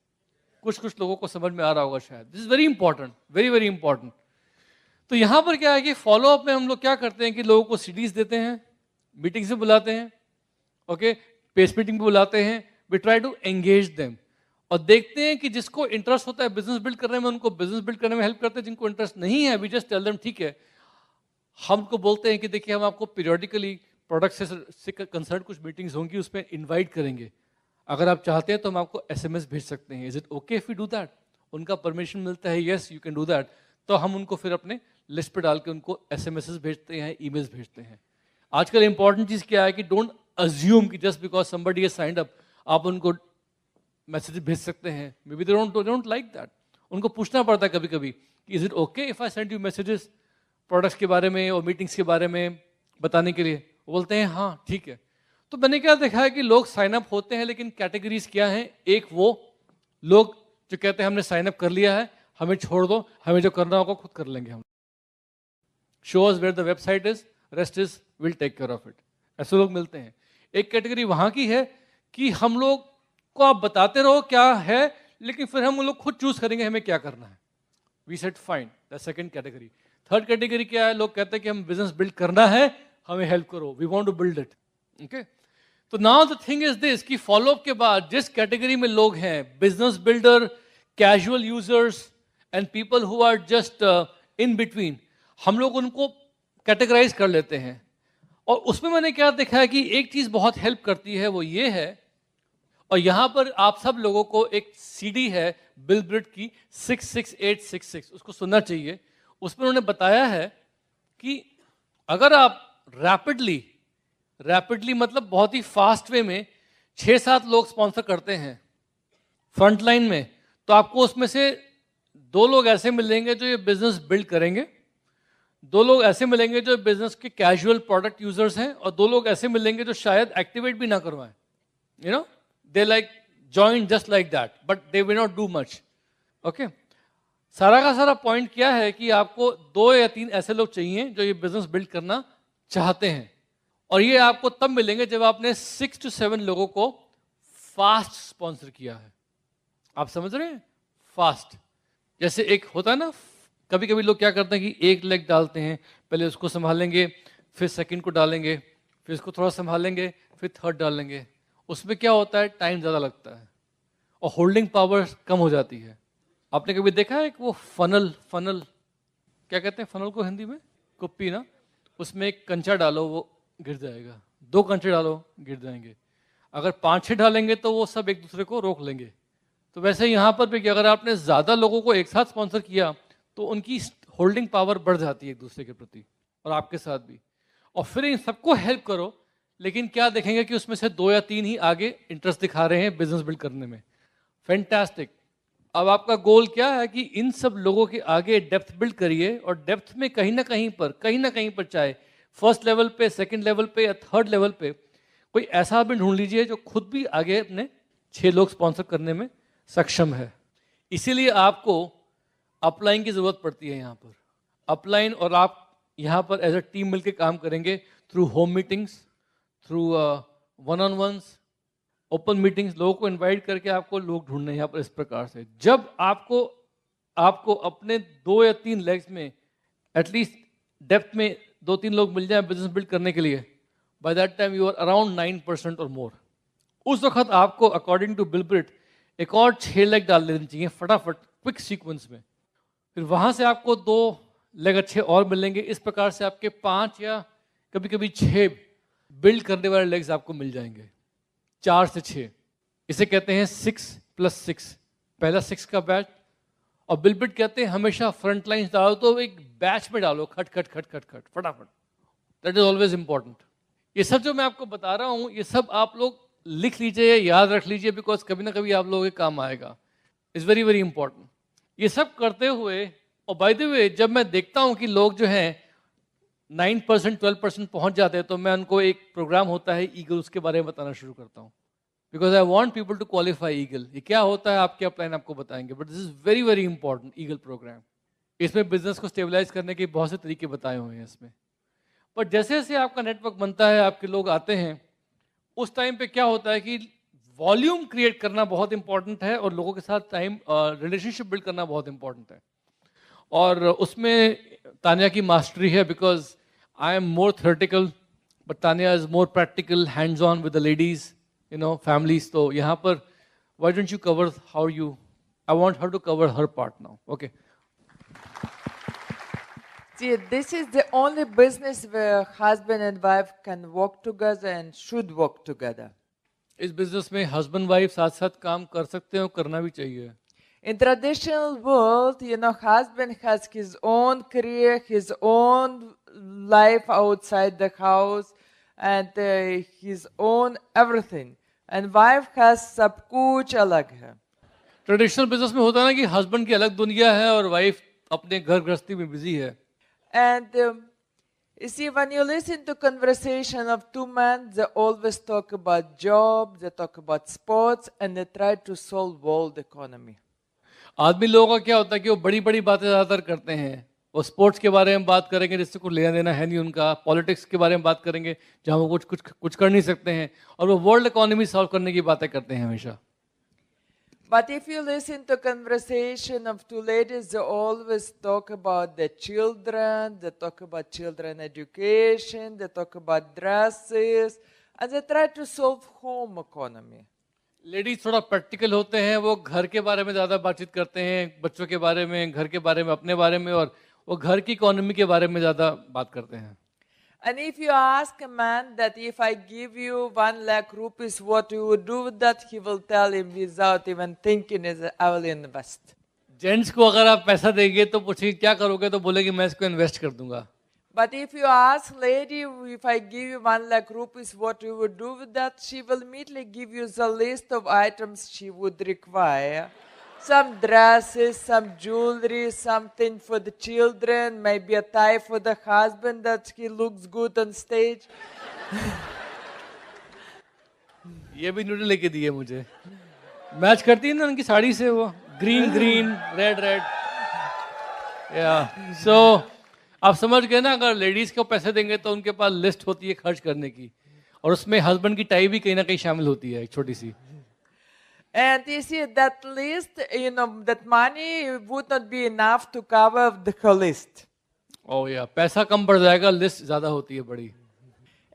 कुछ लोगों को समझ में आ रहा होगा शायद। This is very important, very very important. तो यहां पर क्या है कि फॉलो अप में हम लोग क्या करते हैं कि लोगों को सीडीज देते हैं, मीटिंग से बुलाते हैं, ओके, पेस मीटिंग पे बुलाते हैं, we try to engage them और देखते हैं कि जिसको इंटरेस्ट होता है बिजनेस बिल्ड करने में उनको बिजनेस बिल्ड करने में हेल्प करते हैं, जिनको इंटरेस्ट नहीं है वी जस्ट टेल देम ठीक है। हमको बोलते हैं कि देखिए हम आपको पीरियडिकली प्रोडक्ट से कंसर्न कुछ मीटिंग्स होंगी, उसमें इनवाइट करेंगे, अगर आप चाहते हैं तो हम आपको SMS भेज सकते हैं, is it okay if you do that? उनका परमिशन मिलता है, yes you can do that. तो हम उनको फिर अपने लिस्ट पे डाल के उनको SMS भेजते हैं, ईमेल्स भेजते हैं। आजकल इंपॉर्टेंट चीज क्या है कि डोंट अज्यूम कि just because somebody has signed up आप उनको मैसेज भेज सकते हैं। May be they don't like that. उनको पूछना पड़ता है कभी कभी कि is it okay if I send you messages products के बारे में और मीटिंग्स के बारे में बताने के लिए? वो बोलते हैं हाँ ठीक है। तो मैंने क्या देखा है कि लोग साइन अप होते हैं, लेकिन कैटेगरीज क्या हैं? एक वो लोग जो कहते हैं हमने साइन अप कर लिया है, हमें छोड़ दो, हमें जो करना होगा खुद कर लेंगे हम। Show us where the website is, rest is will take care of it. ऐसे लोग मिलते हैं। एक कैटेगरी वहां की है कि हम लोग को आप बताते रहो क्या है, लेकिन फिर हम लोग खुद चूज करेंगे हमें क्या करना है। We said fine, the second category. Third category क्या है? लोग कहते हैं कि हम बिजनेस बिल्ड करना है, हमें हेल्प करो, we want to build it. Okay, तो now the thing is this कि फॉलोअप के बाद जिस कैटेगरी में लोग हैं, business builder, casual users and people who are just in between, हम लोग उनको कैटेगराइज कर लेते हैं। और उसमें मैंने क्या देखा है कि एक चीज बहुत हेल्प करती है, वो ये है, और यहां पर आप सब लोगों को एक CD है बिल ब्रिट की 66866, उसको सुनना चाहिए। उसमें उन्होंने बताया है कि अगर आप रैपिडली रैपिडली मतलब बहुत ही फास्ट वे में 6-7 लोग स्पॉन्सर करते हैं फ्रंट लाइन में, तो आपको उसमें से 2 लोग ऐसे मिलेंगे जो ये बिजनेस बिल्ड करेंगे, 2 लोग ऐसे मिलेंगे जो बिजनेस के कैजुअल प्रोडक्ट यूजर्स हैं, और 2 लोग ऐसे मिलेंगे जो शायद एक्टिवेट भी ना करवाएं, you know, they like join just like that but they will not do much. Okay, सारा का सारा पॉइंट क्या है कि आपको 2 या 3 ऐसे लोग चाहिए जो ये बिजनेस बिल्ड करना चाहते हैं, और ये आपको तब मिलेंगे जब आपने 6 to 7 लोगों को फास्ट स्पॉन्सर किया है। आप समझ रहे हैं? फास्ट, जैसे एक होता है ना, कभी कभी लोग क्या करते हैं कि एक लेग डालते हैं, पहले उसको संभालेंगे, फिर सेकंड को डालेंगे, फिर इसको थोड़ा संभालेंगे, फिर थर्ड डालेंगे। उसमें क्या होता है, टाइम ज़्यादा लगता है और होल्डिंग पावर कम हो जाती है। आपने कभी देखा है कि वो फनल क्या कहते हैं फनल को हिंदी में? कुप्पी ना, उसमें एक कंचा डालो वो गिर जाएगा, 2 कंचे डालो गिर जाएंगे, अगर 5-6 डालेंगे तो वो सब एक दूसरे को रोक लेंगे। तो वैसे यहाँ पर भी कि अगर आपने ज़्यादा लोगों को एक साथ स्पॉन्सर किया तो उनकी होल्डिंग पावर बढ़ जाती है एक दूसरे के प्रति, और आपके साथ भी। और फिर इन सबको हेल्प करो, लेकिन क्या देखेंगे कि उसमें से 2 या 3 ही आगे इंटरेस्ट दिखा रहे हैं बिजनेस बिल्ड करने में। फैंटास्टिक। अब आपका गोल क्या है कि इन सब लोगों के आगे डेप्थ बिल्ड करिए, और डेप्थ में कहीं ना कहीं पर चाहे फर्स्ट लेवल पे, सेकंड लेवल पे या थर्ड लेवल पे, कोई ऐसा आदमी ढूंढ लीजिए जो खुद भी आगे अपने 6 लोग स्पॉन्सर करने में सक्षम है। इसीलिए आपको अपलाइन की जरूरत पड़ती है यहाँ पर। अपलाइन और आप यहाँ पर एज अ टीम मिलकर काम करेंगे through home meetings, through one on ones, open meetings, लोगों को इनवाइट करके आपको लोग ढूंढने हैं यहाँ पर। इस प्रकार से जब आपको अपने 2 या 3 लेग्स में एटलीस्ट डेप्थ में 2-3 लोग मिल जाए बिजनेस बिल्ड करने के लिए, by that time you are around 9% और मोर। उस वक्त आपको अकॉर्डिंग टू बिलब्रिट एक और 6 लेग डाल लेनी चाहिए फटाफट क्विक सीक्वेंस में। फिर वहां से आपको 2 लेग अच्छे और मिलेंगे। इस प्रकार से आपके 5 या कभी कभी 6 बिल्ड करने वाले लेग्स आपको मिल जाएंगे, 4 से 6। इसे कहते हैं 6+6, पहला 6 का बैच। और बिलब्रिट कहते हैं हमेशा फ्रंट लाइन डालो तो एक बैच में डालो, खट खट खट खट खट फटाफट। That is always important. ये सब जो मैं आपको बता रहा हूँ, ये सब आप लोग लिख लीजिए, याद रख लीजिए, बिकॉज कभी ना कभी आप लोगों के काम आएगा। It's very very important. ये सब करते हुए, और बाय द वे जब मैं देखता हूँ कि लोग जो हैं 9% 12% पहुंच जाते हैं, तो मैं उनको एक प्रोग्राम होता है ईगल, उसके बारे में बताना शुरू करता हूँ, because I want people to qualify eagle. ये क्या होता है आपके अपलाइन आपको बताएंगे, but this is very very important eagle program. इसमें बिजनेस को स्टेबलाइज करने के बहुत से तरीके बताए हुए हैं इसमें। पर जैसे जैसे आपका नेटवर्क बनता है, आपके लोग आते हैं, उस टाइम पे क्या होता है कि वॉल्यूम क्रिएट करना बहुत इंपॉर्टेंट है, और लोगों के साथ टाइम रिलेशनशिप बिल्ड करना बहुत इंपॉर्टेंट है। और उसमें तानिया की मास्टरी है, because I am more theoretical but Tania is more practical, hands on with the ladies, you know, families. तो यहाँ पर why don't you cover how you, I want her to cover her part now. Okay. See, this is the only business where husband and wife can work together and should work together. इस business में husband wife साथ साथ काम कर सकते हैं और करना भी चाहिए। In traditional world, you know, husband has his own career, his own life outside the house, and his own everything. And wife has सब कुछ अलग है। ट्रेडिशनल बिजनेस में होता है ना कि हस्बैंड की अलग दुनिया है और वाइफ अपने घर गृहस्थी में बिजी है। And you see, when you listen to conversation of 2 men, they always talk about job, they talk about sports, and they try to solve world economy. आदमी लोगों का क्या होता है कि वो बड़ी बड़ी बातें ज़्यादातर करते हैं। वो स्पोर्ट्स के बारे में बात करेंगे जिससे कुछ लेना देना है नहीं उनका, पॉलिटिक्स के बारे में बात करेंगे जहाँ वो कुछ कर नहीं सकते हैं, और वो वर्ल्ड इकोनॉमी सॉल्व करने की बातें करते हैं हमेशा। But if you listen to conversation of 2 ladies, they always talk about the children, they talk about children education, they talk about dresses, and they try to solve home economy. Ladies थोड़ा practical होते हैं, वो घर के बारे में ज़्यादा बातचीत करते हैं, बच्चों के बारे में, घर के बारे में, अपने बारे में, और वो घर की इकोनॉमी के बारे में ज़्यादा बात करते हैं। And if you ask a man that if I give you 1 lakh rupees, what you would do with that, he will tell him without even thinking, is I will invest. Gents को अगर आप पैसा देंगे तो पूछिए क्या करोगे, तो बोलेगी मैं इसको इन्वेस्ट कर दूंगा। But if you ask lady, if I give you 1 lakh rupees, what you would do with that, she will immediately give you the list of items she would require. Some dresses, some jewelry, something for the children, maybe a tie for the husband that he looks good on stage. ये भी noodle लेके दिए मुझे, match करती है ना उनकी साड़ी से, वो ग्रीन ग्रीन रेड रेड। या सो आप समझ गए ना, अगर लेडीज को पैसे देंगे तो उनके पास लिस्ट होती है खर्च करने की, और उसमें हस्बैंड की टाई भी कहीं ना कहीं शामिल होती है, एक छोटी सी। And you see that list, that money would not be enough to cover the whole list. ओह या पैसा कम पड़ जाएगा, लिस्ट ज्यादा होती है बड़ी।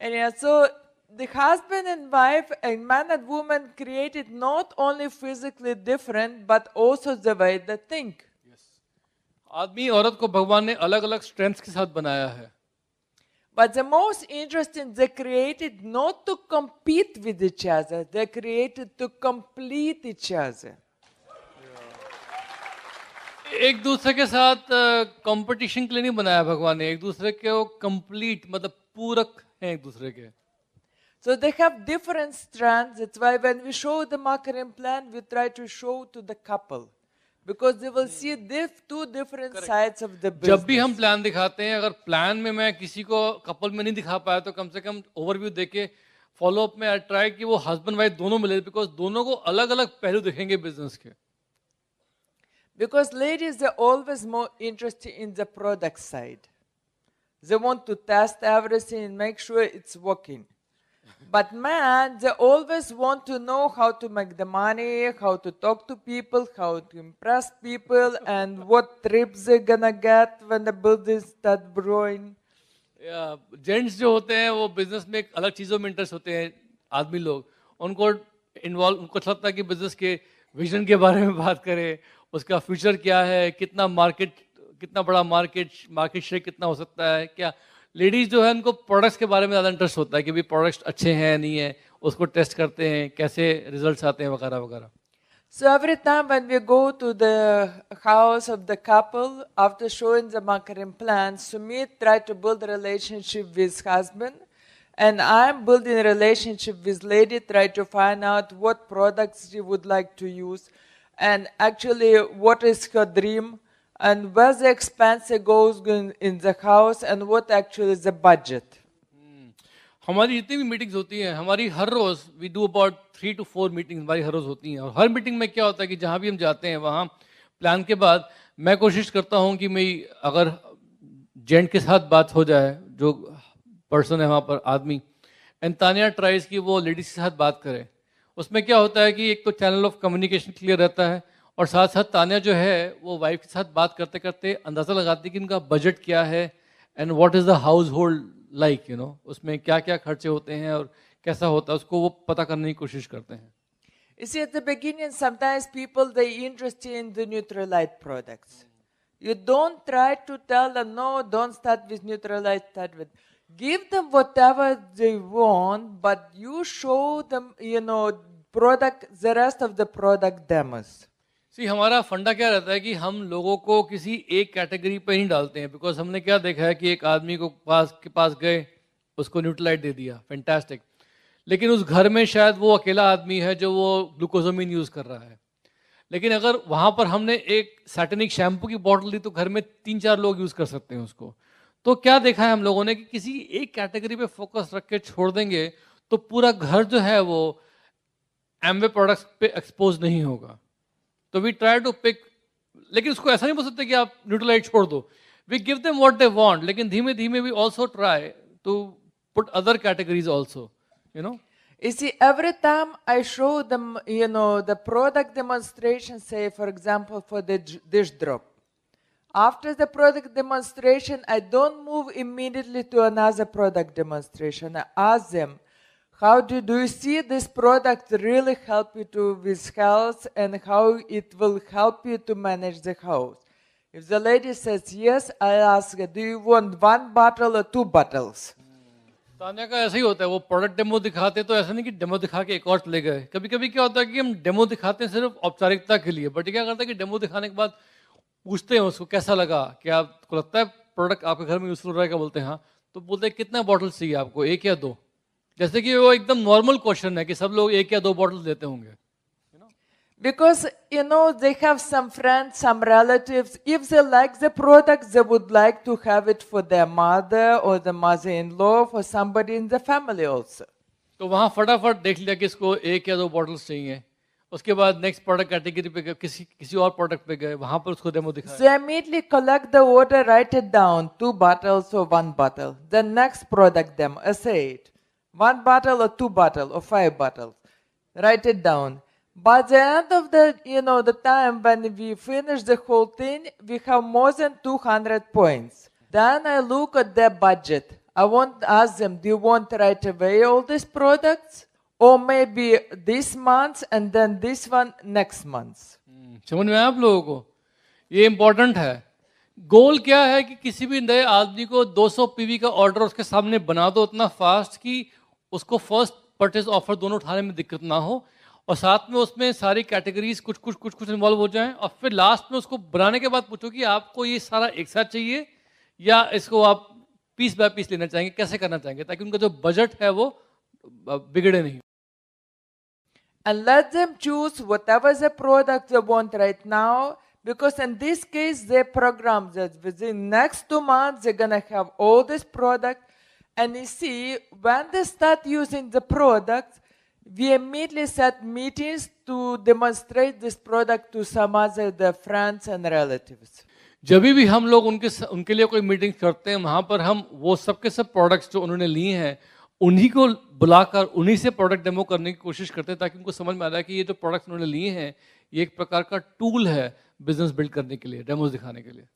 And yeah, so the husband and wife and man and woman created not only physically different but also the way they think. आदमी औरत को भगवान ने अलग अलग स्ट्रेंथ्स के साथ बनाया है। But the most interesting, they created not to compete with each other, they created to complete each other. एक दूसरे के साथ कंपटीशन के लिए नहीं बनाया भगवान ने, एक दूसरे के वो कंप्लीट मतलब पूरक हैं एक दूसरे के। So they have different strands. That's why when we show the Makarim plan, we try to show to the couple. Because they will see two different sides of the business. जब भी हम plan दिखाते हैं, अगर plan में मैं किसी को कपल में नहीं दिखा पाया तो कम से कम ओवरव्यू देके फॉलो अप में आई ट्राई कि वो हस्बैंड वाइफ दोनों मिले, बिकॉज दोनों को अलग अलग पहलू दिखेंगे बिजनेस के। Because ladies are always more interested in the product side. They want to test everything and make sure it's working. But men, they always want to know how to make the money, how to talk to people, how to impress people, and what trips they're gonna get when the business start growing. Gents जो होते हैं वो business में एक अलग चीज़ों में interest होते हैं, आदमी लोग उनको इन्वॉल्व, उनको अच्छा लगता है कि बिजनेस के विजन के बारे में बात करें, उसका फ्यूचर क्या है, कितना मार्केट, कितना बड़ा मार्केट शेयर कितना हो सकता है। क्या लेडीज जो है उनको प्रोडक्ट्स के बारे में ज़्यादा इंटरेस्ट होता है कि भाई प्रोडक्ट्स अच्छे हैं नहीं है, उसको टेस्ट करते हैं, कैसे रिजल्ट्स आते हैं वगैरह वगैरह। So every time when we go to the house of the couple, after showing the Makarim plan, Sumit tried to build a relationship with his husband, and I'm building a relationship with lady, try to find out what products she would like to use, and actually what is her dream, and where the expense goes in the house, and what actually is the budget. हमारी जितनी भी meetings होती हैं, हमारी हर रोज़ we do about 3 to 4 meetings हमारी हर रोज़ होती हैं, और हर मीटिंग में क्या होता है कि जहाँ भी हम जाते हैं वहाँ प्लान के बाद मैं कोशिश करता हूँ कि मैं अगर जेंट के साथ बात हो जाए, जो पर्सन है वहाँ पर आदमी, एंड तानिया ट्राइज कि वो लेडीज के साथ बात करे। उसमें क्या होता है कि एक तो चैनल ऑफ कम्युनिकेशन क्लियर रहता है, और साथ साथ तानिया जो है वो वाइफ के साथ बात करते करते अंदाज़ा लगाती है कि उनका बजट क्या है, and what is the house hold like, उसमें क्या क्या खर्चे होते हैं और कैसा होता है, उसको वो पता करने की कोशिश करते हैं। You see, at the beginning, sometimes people, they interested in the Neutralite products. You don't try to tell them, no, don't start with Neutralite, start with. Give them whatever they want, but you show them, product, the rest of the product demos. सी हमारा फंडा क्या रहता है कि हम लोगों को किसी एक कैटेगरी पे नहीं डालते हैं, बिकॉज हमने क्या देखा है कि एक आदमी को पास गए, उसको न्यूट्रलाइट दे दिया, फैंटास्टिक, लेकिन उस घर में शायद वो अकेला आदमी है जो वो ग्लूकोजोमिन यूज़ कर रहा है, लेकिन अगर वहाँ पर हमने एक सैटेनिक शैम्पू की बॉटल दी तो घर में 3-4 लोग यूज़ कर सकते हैं उसको। तो क्या देखा है हम लोगों ने कि किसी एक कैटेगरी पे फोकस रख के छोड़ देंगे तो पूरा घर जो है वो एमवे प्रोडक्ट्स पे एक्सपोज नहीं होगा। तो वी ट्राई टू पिक, लेकिन उसको ऐसा नहीं बोल सकते कि आप न्यूट्रलाइट छोड़ दो, we give them what they want, लेकिन धीमे धीमे we also try to put other categories also, You see, every time I show them, the product demonstration, say, for example, for the dish drop. After the product demonstration, I don't move immediately to another product demonstration. I ask them, how do you see this product really help you with health, and how it will help you to manage the house? If the lady says yes, I ask her, do you want 1 bottle or 2 bottles? Tanya का ऐसा ही होता है, वो product demo दिखाते तो ऐसा नहीं कि डेमो दिखा के एक और चले गए। कभी कभी क्या होता है कि हम डेमो दिखाते हैं सिर्फ औपचारिकता के लिए, बट क्या करते हैं कि डेमो दिखाने के बाद पूछते हैं उसको कैसा लगा, क्या आपको लगता है प्रोडक्ट आपके घर में यूजफुल रहेगा, बोलते हैं हाँ, तो बोलते हैं कितना बॉटल चाहिए आपको, एक या दो? जैसे कि वो एकदम नॉर्मल क्वेश्चन है कि सब लोग एक या दो बॉटल देते होंगे. Because, they have some friends, some relatives. If they like the product, they would like to have it for their mother or the mother-in-law, for somebody in the family also. तो वहाँ फटाफट देख लिया कि इसको एक या दो बॉटल्स चाहिए. उसके बाद नेक्स्ट प्रोडक्ट कैटेगरी पे गए, किसी और प्रोडक्ट पे गए, वहाँ पर उसको डेमो दिखाया. So immediately collect the order, write it down, 2 bottles or 1 bottle. The next product demo, say it. 1 bottle or 2 bottle or 5 bottles. Write it down. By the end of the time when we finish the whole thing, we have more than 200 points. Then I look at their budget. I want to ask them, do you want right away all these products? Or maybe this month and then this one next month? समझ में आया आप लोगों को? ये important है. गोल क्या है कि किसी भी नए आदमी को 200 पीवी का ऑर्डर उसके सामने बना दो इतना फास्ट कि उसको फर्स्ट परचेज ऑफर दोनों उठाने में दिक्कत ना हो, और साथ में उसमें सारी कैटेगरीज कुछ इन्वॉल्व हो जाएं, और फिर लास्ट में उसको बनाने के बाद पूछो कि आपको ये सारा एक साथ चाहिए या इसको आप पीस बाय पीस लेना चाहेंगे, कैसे करना चाहेंगे, ताकि उनका जो बजट है वो बिगड़े नहीं. And let them choose whatever the product they want right now, because in this case they program that within next 2 months they're gonna have all this product. And you see, when they start using the product, we immediately set meetings to demonstrate this product to some other their friends and relatives. जब भी हम लोग उनके लिए कोई meeting करते हैं, वहाँ पर हम वो सब के सब प्रोडक्ट्स जो उन्होंने लिए हैं उन्हीं को बुलाकर उन्हीं से प्रोडक्ट डेमो करने की कोशिश करते हैं, ताकि उनको समझ में आ जाए कि ये जो प्रोडक्ट्स उन्होंने लिए हैं ये एक प्रकार का टूल है बिजनेस बिल्ड करने के लिए, डेमोज दिखाने के लिए.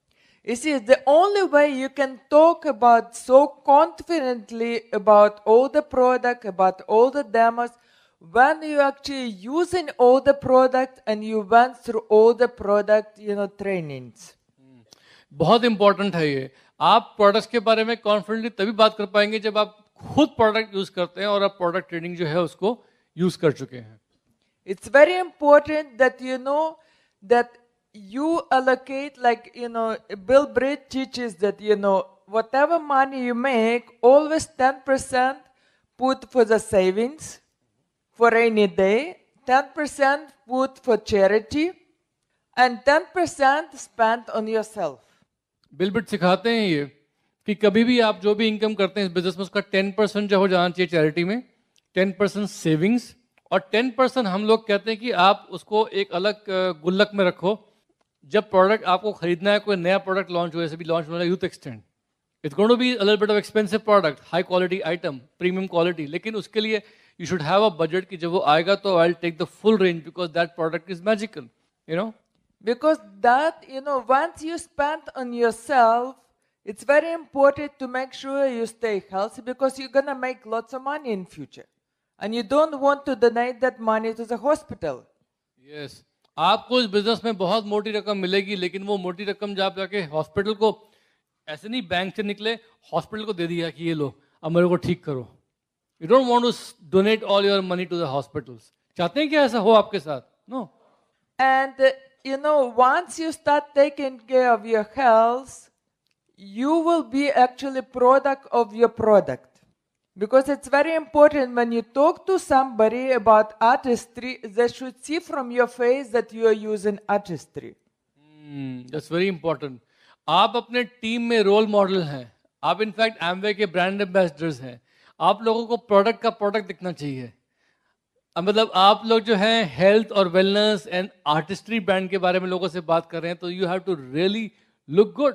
You see, the only way you can talk about so confidently about all the product, about all the demos, when you actually using all the product and you went through all the product, trainings. बहुत important है ये. आप products के बारे में confidently तभी बात कर पाएंगे जब आप खुद प्रोडक्ट यूज करते हैं और आप प्रोडक्ट ट्रेनिंग जो है उसको यूज कर चुके हैं. It's very important that you know that you allocate, like, Bill Britt teaches that, whatever money you make, always 10% put for the savings for rainy day, 10% put for charity, and 10% spent on yourself. Bill Britt सिखाते हैं ये कि कभी भी आप जो भी income करते हैं इस बिजनेस में उसका 10% जो हो जाना चाहिए चैरिटी में, 10% सेविंग्स, और 10% हम लोग कहते हैं कि आप उसको एक अलग गुल्लक में रखो. जब प्रोडक्ट आपको खरीदना है, कोई नया प्रोडक्ट लॉन्च हो, जैसे भी लॉन्च हो रहा है youth extend, it's going to be a little bit of expensive product, high quality item, premium quality, लेकिन उसके लिए you should have a budget कि जब वो आएगा तो I will take the full range because that product is magical, Because that, once you spend on yourself, it's very important to make sure you stay healthy, because you're going to make lots of money in future. And you don't want to donate that money to the hospital. Yes. आपको इस business में बहुत मोटी रकम मिलेगी, लेकिन वो मोटी रकम जब आप जाके हॉस्पिटल को, ऐसे नहीं बैंक से निकले हॉस्पिटल को दे दिया कि ये लो अब मेरे को ठीक करो. You don't want to donate all your money to the hospitals. चाहते हैं क्या ऐसा हो आपके साथ? No. And once you start taking care of your health, you will be actually product of your product. Because it's very important when you talk to somebody about artistry, they should see from your face that you are using artistry. That's very important. आप अपने team में role model हैं. आप in fact Amway के brand ambassadors हैं. आप लोगों को प्रोडक्ट का प्रोडक्ट दिखना चाहिए. मतलब आप लोग जो हैं हेल्थ और वेलनेस एंड आर्टिस्ट्री ब्रांड के बारे में लोगों से बात कर रहे हैं, तो you have to really look good.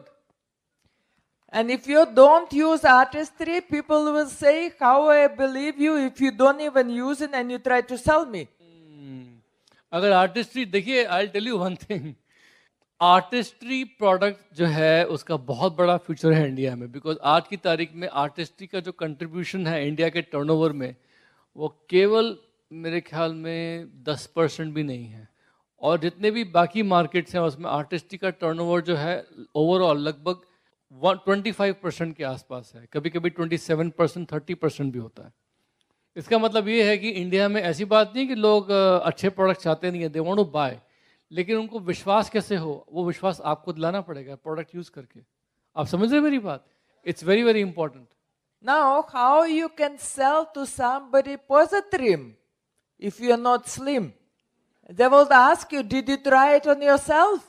And if you don't use artistry, people will say, how I believe you if you don't even use it and you try to sell me? अगर Artistry, देखिए I will tell you one thing, Artistry product जो है उसका बहुत बड़ा future है India में. Because आज की तारीख में आर्टिस्ट्री का जो कंट्रीब्यूशन है इंडिया के टर्नओवर में, वो केवल मेरे ख्याल में 10% भी नहीं है. और जितने भी बाकी मार्केट्स हैं उसमें आर्टिस्ट्री का टर्नओवर जो है ओवरऑल लगभग 25% के आसपास है. कभी कभी 27%, 30% भी होता है. इसका मतलब ये है कि इंडिया में ऐसी बात नहीं कि लोग अच्छे प्रोडक्ट चाहते नहीं है, दे वांट टू बाय, लेकिन उनको विश्वास कैसे हो, वो विश्वास आपको दिलाना पड़ेगा प्रोडक्ट यूज करके. आप समझ रहे हैं मेरी बात? It's very very important. Now, how you can sell to somebody Positrim if you are not slim? They will ask you, did you try it on yourself?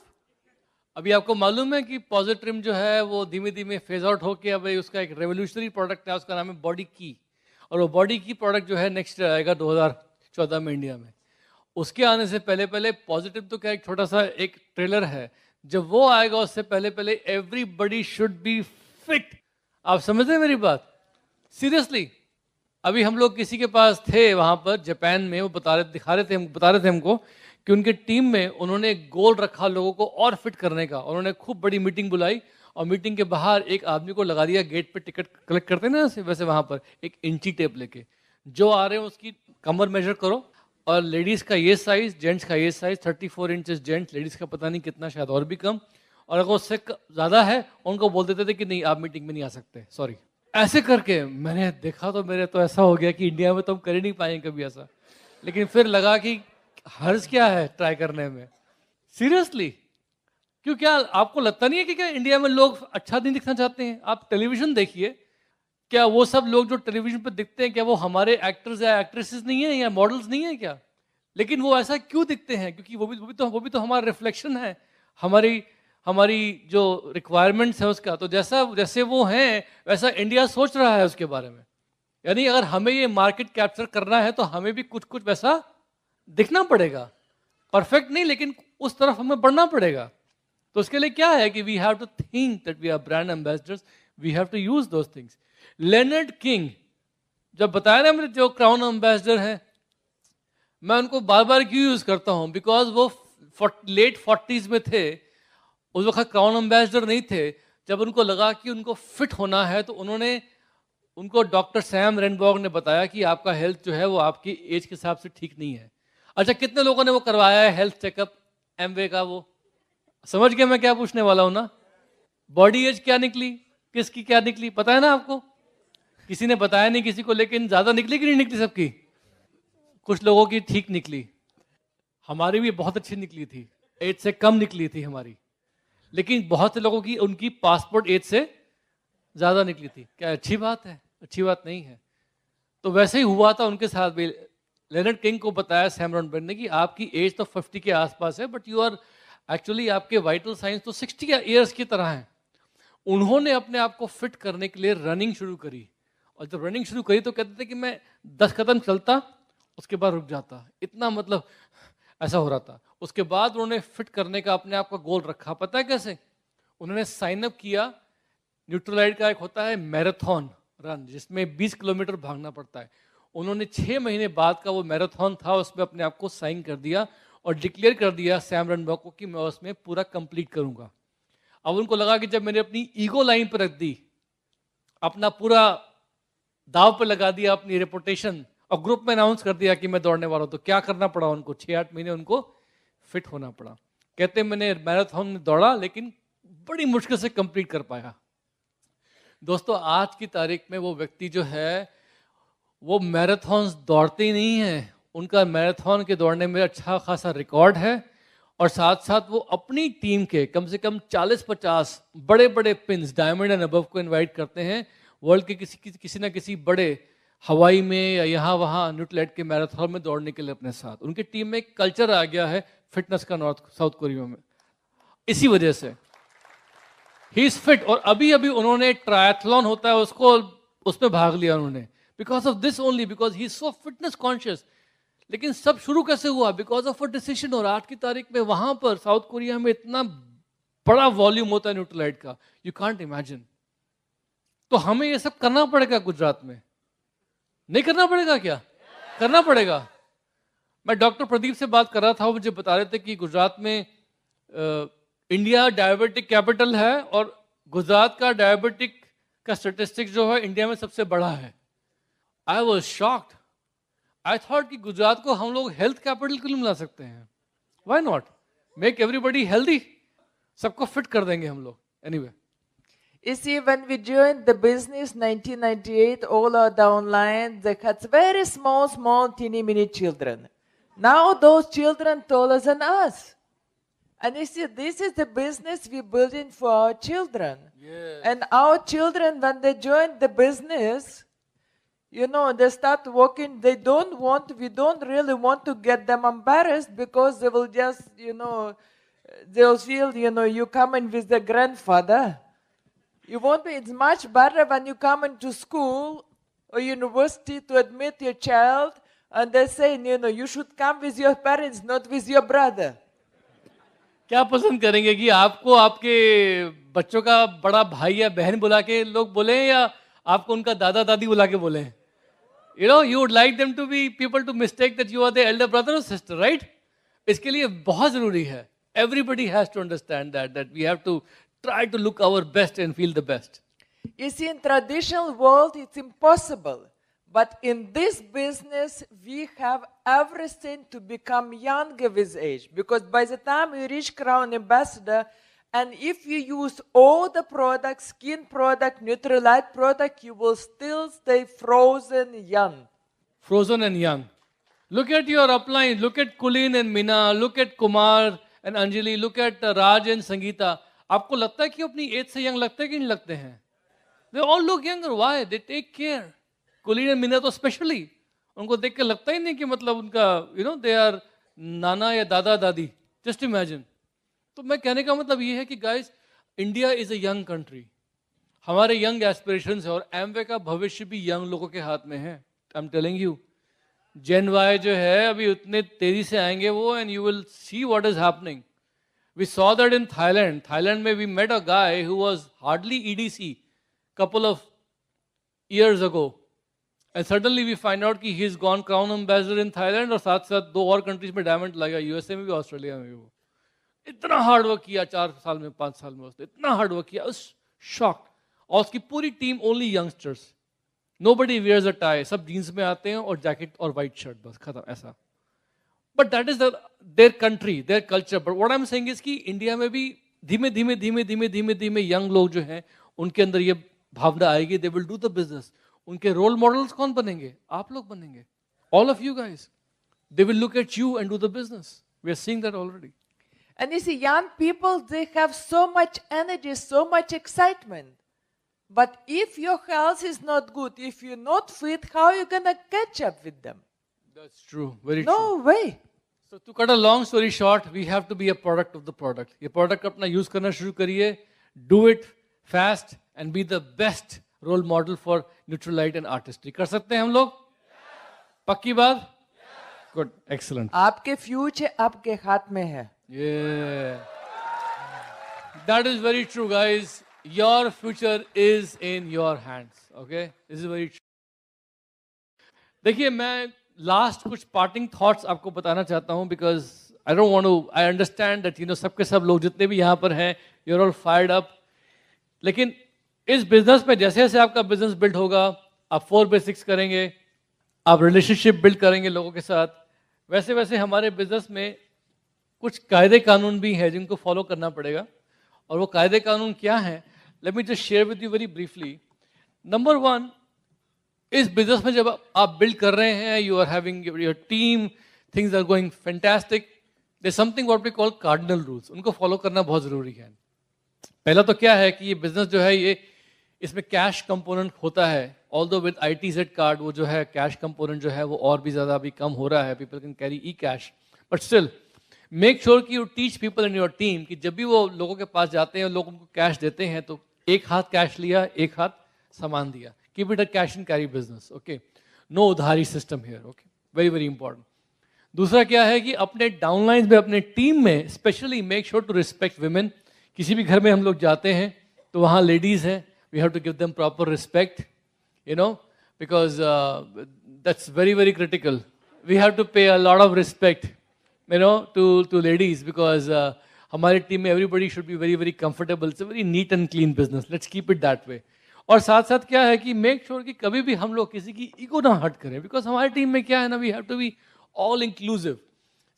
अभी आपको मालूम है कि पॉजिट्रिम जो है वो धीमे धीमे फेज आउट होके अब उसका एक रेवोल्यूशनरी प्रोडक्ट है, उसका नाम है बॉडी की. और वो बॉडी की प्रोडक्ट जो है नेक्स्ट आएगा 2014 में इंडिया में. उसके आने से पहले पहले पॉजिटिव तो क्या एक छोटा सा एक ट्रेलर है, जब वो आएगा उससे पहले पहले एवरीबडी शुड बी फिट. आप समझ रहे हैं मेरी बात? सीरियसली. अभी हम लोग किसी के पास थे वहां पर जापान में, वो बता रहे थे हमको कि उनके टीम में उन्होंने गोल रखा लोगों को और फिट करने का. उन्होंने खूब बड़ी मीटिंग बुलाई और मीटिंग के बाहर एक आदमी को लगा दिया, गेट पे टिकट कलेक्ट करते हैं ना वैसे वहां पर एक इंची टेप लेके, जो आ रहे हैं उसकी कमर मेजर करो और लेडीज का ये साइज, जेंट्स का ये साइज, 34 इंचेस जेंट्स, लेडीज का पता नहीं कितना, शायद और भी कम. और अगर उससे ज्यादा है उनको बोल देते थे कि नहीं आप मीटिंग में नहीं आ सकते, सॉरी. ऐसे करके मैंने देखा तो मेरे तो ऐसा हो गया कि इंडिया में तो हम कर ही नहीं पाएंगे कभी ऐसा. लेकिन फिर लगा कि हर्ज क्या है ट्राई करने में. सीरियसली. क्यों, क्या आपको लगता नहीं है कि क्या इंडिया में लोग अच्छा नहीं दिखना चाहते हैं? आप टेलीविजन देखिए, क्या वो सब लोग जो टेलीविजन पर दिखते हैं क्या वो हमारे एक्टर्स या एक्ट्रेसेस नहीं है या मॉडल्स नहीं है क्या? लेकिन वो ऐसा क्यों दिखते हैं? क्योंकि वो भी तो हमारा रिफ्लेक्शन है, हमारी जो रिक्वायरमेंट्स है उसका. तो जैसे वो हैं वैसा इंडिया सोच रहा है उसके बारे में. यानी अगर हमें ये मार्केट कैप्चर करना है तो हमें भी कुछ कुछ वैसा दिखना पड़ेगा. परफेक्ट नहीं, लेकिन उस तरफ हमें बढ़ना पड़ेगा. तो उसके लिए क्या है कि we have to think that we are brand ambassadors, we have to use those things. Leonard King जब बताया ना मेरे जो क्राउन एम्बेसडर हैं, मैं उनको बार बार क्यों यूज करता हूं? बिकॉज वो लेट 40s में थे, उस वक्त क्राउन एम्बेसडर नहीं थे. जब उनको लगा कि उनको फिट होना है तो उनको डॉक्टर सैम रेनबॉर्ग ने बताया कि आपका हेल्थ जो है वो आपकी एज के हिसाब से ठीक नहीं है. अच्छा, कितने लोगों ने वो करवाया है हेल्थ चेकअप एमवे का? वो समझ गया मैं क्या पूछने वाला हूं ना. बॉडी एज क्या निकली, किसकी क्या निकली, पता है ना आपको? किसी ने बताया नहीं किसी को, लेकिन ज्यादा निकली कि नहीं निकली सबकी? कुछ लोगों की ठीक निकली, हमारी भी बहुत अच्छी निकली थी, एज से कम निकली थी हमारी. लेकिन बहुत से लोगों की उनकी पासपोर्ट एज से ज्यादा निकली थी. क्या अच्छी बात है? अच्छी बात नहीं है. तो वैसे ही हुआ था उनके साथ भी. लेनर्ड किंग को बताया सैम रेनबॉर्ग ने कि आपकी एज तो 50 के आसपास है, बट यू आर एक्चुअली, आपके वाइटल साइंस तो 60 ईयर्स की तरह हैं. उन्होंने अपने आप को फिट करने के लिए रनिंग शुरू करी. और जब रनिंग शुरू करी तो कहते थे कि मैं 10 कदम चलता, उसके बाद रुक जाता. इतना मतलब ऐसा हो रहा था. उसके बाद उन्होंने फिट करने का अपने आप का गोल रखा. पता है कैसे? उन्होंने साइन अप किया. न्यूट्रलाइट का एक होता है मैराथन रन, जिसमें 20 किलोमीटर भागना पड़ता है. उन्होंने 6 महीने बाद का वो मैराथन था, उसमें अपने आप को साइन कर दिया और डिक्लेयर कर दिया सैम रेनबॉर्ग को कि मैं उसमें पूरा कंप्लीट करूंगा. अब उनको लगा कि जब मैंने अपनी ईगो लाइन पर रख दी, अपना पूरा दाव पर लगा दिया, अपनी रेपुटेशन, और ग्रुप में अनाउंस कर दिया कि मैं दौड़ने वाला हूं, तो क्या करना पड़ा उनको? 6-8 महीने उनको फिट होना पड़ा. कहते मैंने मैराथन में दौड़ा लेकिन बड़ी मुश्किल से कंप्लीट कर पाया. दोस्तों, आज की तारीख में वो व्यक्ति जो है वो मैराथन दौड़ते ही नहीं है. उनका मैराथन के दौड़ने में अच्छा खासा रिकॉर्ड है, और साथ साथ वो अपनी टीम के कम से कम 40-50 बड़े बड़े पिंस, डायमंड एंड अबव को इनवाइट करते हैं वर्ल्ड के किसी ना किसी बड़े हवाई में या यहाँ वहाँ न्यूट्रलाइट के मैराथन में दौड़ने के लिए अपने साथ. उनकी टीम में एक कल्चर आ गया है फिटनेस का साउथ कोरिया में. इसी वजह से ही इज फिट. और अभी उन्होंने ट्रायथलॉन होता है उसमें भाग लिया उन्होंने. Because of this only, because he is so fitness conscious. लेकिन सब शुरू कैसे हुआ? Because of a decision. और आज की तारीख में वहां पर साउथ कोरिया में इतना बड़ा वॉल्यूम होता है न्यूट्रलाइट का, यू कांट इमेजिन. तो हमें ये सब करना पड़ेगा गुजरात में. नहीं करना पड़ेगा क्या? करना पड़ेगा. मैं डॉक्टर प्रदीप से बात कर रहा था, वो मुझे बता रहे थे कि गुजरात में इंडिया डायबिटिक कैपिटल है और गुजरात का डायबिटिक का स्टेटिस्टिक्स जो है इंडिया में सबसे बड़ा है. I was shocked. I thought कि गुजरात को हम लोग हेल्थ कैपिटल क्यों नहीं मिला सकते हैं? Why not make everybody healthy? सबको फिट कर देंगे हम लोग. Anyway, You see, when we joined the business 1998, all our downlines, they had very small, teeny, mini children. Now those children taller than us. And you see, this is the business we build in for our children. Yes. And our children, when they join the business, you know, they start working, we don't really want to get them embarrassed because they will just, you know, they'll feel, you know, you come in with the grandfather. You won't be, it's much better when you come into school or university to admit your child and they say, you know, you should come with your parents, not with your brother. क्या पसंद करेंगे कि आपको आपके बच्चों का बड़ा भाई या बहन बुला के लोग बोले या आपको उनका दादा दादी बुला के बोले? You know, you would like them to be people to mistake that you are the elder brother or sister, right? इसके लिए बहुत जरूरी है. Everybody has to understand that we have to try to look our best and feel the best. You see, in traditional world, it's impossible. But in this business, we have everything to become younger with age. Because by the time you reach Crown Ambassador, and if you use all the products, skin product, Nutrilite product, you will still stay frozen young. Frozen and young. Look at your upline. Look at Kulin and Mina. Look at Kumar and Anjali. Look at Raj and Sangeeta. आपको लगता है कि अपनी as से young लगते हैं कि नहीं लगते हैं? They all look younger. Why? They take care. कुलीन एंड मीना तो स्पेशली उनको देख के लगता ही नहीं कि मतलब उनका दे आर नाना या दादा दादी. Just imagine. तो मैं कहने का मतलब ये है कि guys, India is a young country. हमारे यंग एस्पिरेशंस है और एमवे का भविष्य भी यंग लोगों के हाथ में है. I am telling you, Gen Y जो है अभी उतने तेजी से आएंगे वो, and you will see what is happening. We saw that in Thailand. Thailand में we met a guy who was hardly EDC couple of years ago, and suddenly we find out कि he is gone crown ambassador in Thailand और साथ साथ 2 और countries में diamond लगा, USA में भी ऑस्ट्रेलिया में भी. वो इतना हार्ड वर्क किया 4 साल में 5 साल में, उसने इतना हार्ड वर्क किया. शॉक. और उसकी पूरी team only youngsters. Nobody wears a tie. सब जीन्स में आते हैं और जैकेट और वाइट शर्ट, बस खत्म ऐसा. But that is their country, their culture. But what I am saying is कि इंडिया में भी धीमे धीमे धीमे धीमे धीमे धीमे यंग लोग जो हैं उनके अंदर ये भावना आएगी. They will do the business. उनके रोल मॉडल्स कौन बनेंगे? आप लोग बनेंगे. All of you guys. They will look at you and do the business. We are seeing that already. And you see, young people, they have so much energy, so much excitement. But if your health is not good, if you're not fit, how are you going to catch up with them? That's true. Very true. No way. So to cut a long story short, we have to be a product of the product. ये product अपना use करना शुरू करिए. Do it fast and be the best role model for Nutrilite and artistry. कर सकते हैं हम लोग? पक्की बात? Good, excellent. आपके future आपके हाथ में है. Yeah. That is very true, guys. Your future is in your hands. Okay? This is very true. देखिए, मैं लास्ट कुछ पार्टिंग थॉट्स आपको बताना चाहता हूँ, because I don't want to, I understand that सबके सब लोग जितने भी यहाँ पर हैं, you are all fired up. लेकिन इस बिजनेस में जैसे जैसे आपका बिजनेस बिल्ड होगा, आप 4 बेसिक्स करेंगे, आप रिलेशनशिप बिल्ड करेंगे लोगों के साथ, वैसे वैसे हमारे बिजनेस में कुछ कायदे कानून भी हैं जिनको फॉलो करना पड़ेगा. और वो कायदे कानून क्या हैं? Late me just share with you very briefly. Number 1, इस बिजनेस में जब आप बिल्ड कर रहे हैं, you are having your team, things are going fantastic, there something what we call cardinal rules. उनको फॉलो करना बहुत जरूरी है. पहला तो क्या है कि ये बिजनेस जो है, ये इसमें कैश कंपोनेंट होता है. ऑल्दो विद ITZ कार्ड वो जो है कैश कंपोनेंट जो है वो और भी ज़्यादा अभी कम हो रहा है. People can carry e cash, but still make sure कि you teach people in your team कि जब भी वो लोगों के पास जाते हैं, लोग उनको कैश देते हैं, तो एक हाथ कैश लिया, एक हाथ सामान दिया. Keep it a cash and carry business. Okay, no उधारी system here. Okay, very very important. दूसरा क्या है कि अपने डाउनलाइंस में, अपने टीम में specially make sure to respect women. किसी भी घर में हम लोग जाते हैं तो वहाँ लेडीज हैं, we have to give them proper respect, because that's very very critical. We have to pay a lot of respect to ladies, because हमारी टीम में everybody should be very very comfortable. It's a very neat and clean business. Let's keep it that way. और साथ साथ क्या है कि make sure कि कभी भी हम लोग किसी की ईगो ना हर्ट करें, because हमारी टीम में क्या है ना, we have to be all inclusive.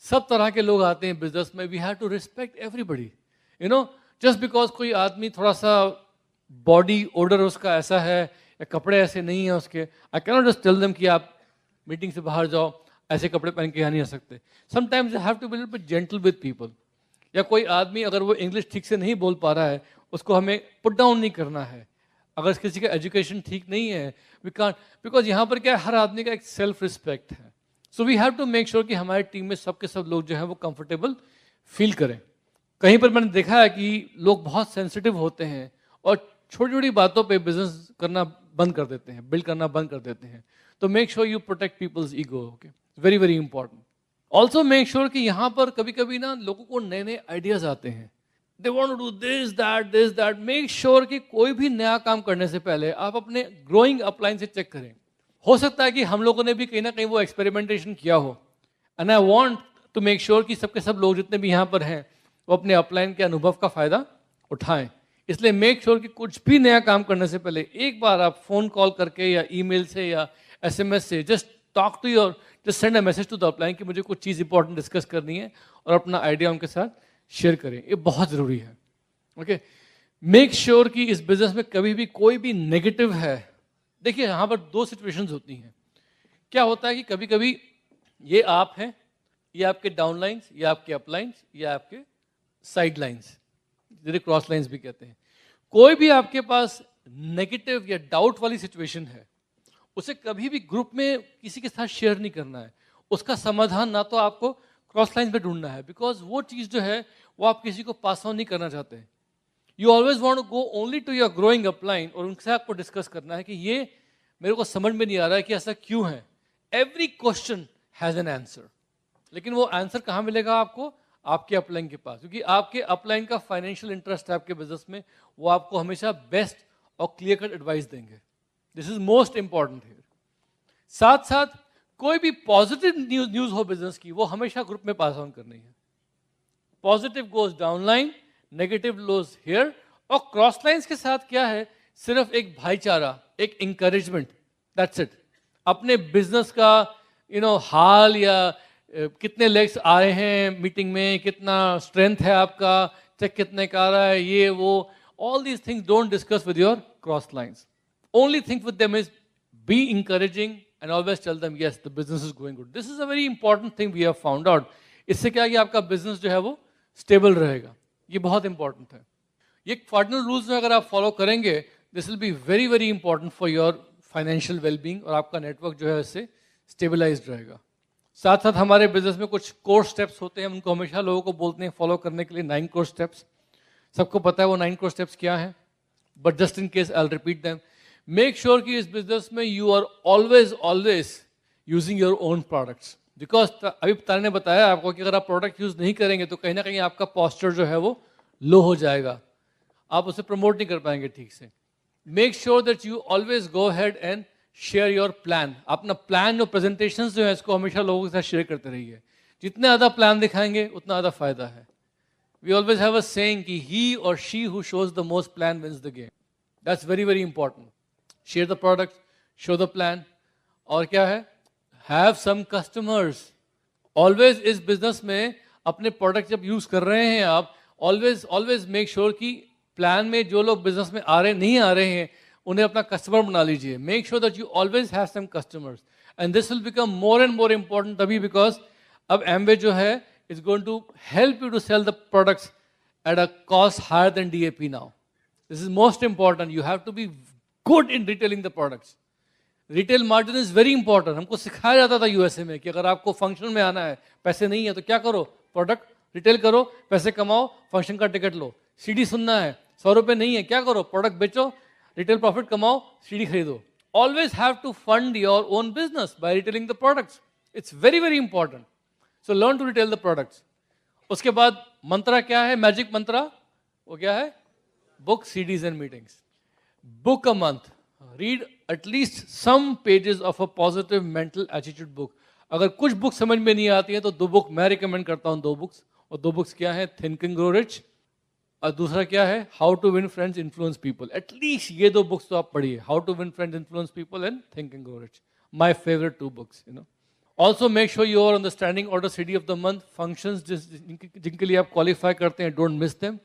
सब तरह के लोग आते हैं बिजनेस में, we have to respect everybody. Just because कोई आदमी थोड़ा सा बॉडी ऑर्डर उसका ऐसा है या कपड़े ऐसे नहीं है उसके, I cannot just tell them कि आप मीटिंग से बाहर जाओ, ऐसे कपड़े पहन के यहाँ नहीं आ सकते. Sometimes you have to be a little bit gentle with people. या कोई आदमी अगर वो इंग्लिश ठीक से नहीं बोल पा रहा है, उसको हमें पुट डाउन नहीं करना है। अगर किसी का एजुकेशन ठीक नहीं है, वी कांट, बिकॉज यहाँ पर क्या है, हर आदमी का एक सेल्फ रिस्पेक्ट है। So we have to make sure कि हमारी टीम में सब के सब लोग जो है वो कंफर्टेबल फील करें। कहीं पर मैंने देखा है कि लोग बहुत सेंसिटिव होते हैं और छोटी छोटी बातों पे बिजनेस करना बंद कर देते हैं, बिल्ड करना बंद कर देते हैं। तो make sure you protect people's ego, okay, very very important. Also make sure कि यहाँ पर कभी कभी ना लोगों को नए नए आइडियाज आते हैं, they want to do this that. Make sure कि कोई भी नया काम करने से पहले आप अपने ग्रोइंग अपलाइन से चेक करें। हो सकता है कि हम लोगों ने भी कहीं ना कहीं वो एक्सपेरिमेंटेशन किया हो, and I want to make sure कि सबके सब लोग जितने भी यहाँ पर हैं वो अपने अपलाइन के अनुभव का फायदा उठाएं। इसलिए मेक श्योर कि कुछ भी नया काम करने से पहले एक बार आप फोन कॉल करके या ईमेल से या SMS से just talk to your, just send a message to the upline कि मुझे कुछ चीज़ इंपॉर्टेंट डिस्कस करनी है, और अपना आइडिया उनके साथ शेयर करें। ये बहुत ज़रूरी है, ओके। मेक श्योर कि इस बिजनेस में कभी भी कोई भी नेगेटिव है। देखिए यहाँ पर दो सिचुएशंस होती हैं। क्या होता है कि कभी कभी ये आप हैं, ये आपके डाउनलाइंस, ये आपके अपलाइंस, ये आपके साइड लाइन्स, जिन्हें क्रॉस लाइन्स भी कहते हैं। कोई भी आपके पास नेगेटिव या डाउट वाली सिचुएशन है, उसे कभी भी ग्रुप में किसी के साथ शेयर नहीं करना है। उसका समाधान ना तो आपको क्रॉस लाइन पे ढूंढना है, बिकॉज वो चीज़ जो है वो आप किसी को पास ऑन नहीं करना चाहते हैं। You always want to go only to your growing upline, और उनसे आपको डिस्कस करना है कि ये मेरे को समझ में नहीं आ रहा है कि ऐसा क्यों है। Every question has an answer, लेकिन वो आंसर कहाँ मिलेगा आपको? आपके अपलाइन के पास, क्योंकि आपके अपलाइन का फाइनेंशियल इंटरेस्ट है आपके बिजनेस में। वो आपको हमेशा बेस्ट और क्लियर कट एडवाइस देंगे। This is most important here. साथ साथ कोई भी पॉजिटिव न्यूज हो बिजनेस की, वो हमेशा ग्रुप में पास ऑन करनी है। Positive goes downline, negative lows here. और क्रॉस लाइन्स के साथ क्या है? सिर्फ एक भाईचारा, एक इंकरेजमेंट, दैट्स इट। अपने बिजनेस का हाल या कितने लेग्स आए हैं मीटिंग में, कितना स्ट्रेंथ है आपका, चेक कितने का आ रहा है, ये वो, all these things don't discuss with your cross lines. Only thing with them is be encouraging and always tell them yes the business is going good. This is a very important thing we have found out. इससे क्या है कि आपका business जो है वो stable रहेगा। ये बहुत इंपॉर्टेंट है। ये कार्डिनल रूल्स में अगर आप फॉलो करेंगे, this will be very very important for your financial wellbeing, और आपका नेटवर्क जो है इससे स्टेबलाइज्ड रहेगा। साथ साथ हमारे बिजनेस में कुछ कोर स्टेप्स होते हैं, उनको हमेशा लोगों को बोलते हैं फॉलो करने के लिए। 9 कोर स्टेप्स, सबको पता है वो 9 कोर स्टेप्स क्या हैं, but just in case I will repeat them. Make sure कि इस बिजनेस में you are always using your own products, because अभी ताने ने बताया आपको कि अगर आप प्रोडक्ट यूज नहीं करेंगे तो कहीं ना कहीं आपका पॉस्चर जो है वो लो हो जाएगा, आप उसे प्रमोट नहीं कर पाएंगे ठीक से। Make sure that you always go head and share your plan. अपना प्लान और प्रेजेंटेशन जो है इसको हमेशा लोगों के साथ शेयर करते रहिए। जितने ज़्यादा प्लान दिखाएंगे उतना ज़्यादा फायदा है। We always have a saying कि ही और she who shows the most plan wins the game. That's very very important. Share the product, show the plan, और क्या है, हैव सम कस्टमर्स। ऑलवेज इस बिजनेस में अपने प्रोडक्ट जब use कर रहे हैं आप, ऑलवेज मेक श्योर कि प्लान में जो लोग बिजनेस में नहीं आ रहे हैं उन्हें अपना कस्टमर बना लीजिए। Make sure that you always have some customers, and this will become more and more important तभी, बिकॉज अब एमवे जो है is going to help you to sell the products at a cost higher than DAP now. This is most important. You have to be good in retailing the products. Retail margin is very important. हमको सिखाया जाता था USA में कि अगर आपको function में आना है, पैसे नहीं है तो क्या करो, प्रोडक्ट रिटेल करो, पैसे कमाओ, फंक्शन का टिकट लो। CD सुनना है, 100 रुपये नहीं है, क्या करो, प्रोडक्ट बेचो, रिटेल प्रॉफिट कमाओ, CD खरीदो। Always have to fund your own business by retailing the products. It's very very important. So learn to retail the products. उसके बाद मंत्रा क्या है, मैजिक मंत्रा, वो क्या है, book CDs and meetings. Book a month, read at least some pages of a positive mental attitude book. अगर कुछ book समझ में नहीं आती है तो 2 बुक मैं रिकमेंड करता हूँ, 2 बुक्स। और 2 बुक्स क्या है, थिंक एंड ग्रो रिच, और दूसरा क्या है, how to win friends influence people. At least ये 2 बुक्स तो आप पढ़िए, how to win friends influence people and think and grow rich. My favourite 2 books, also make sure you are on the standing order CD of the month. Functions जिनके लिए आप qualify करते हैं, don't miss them.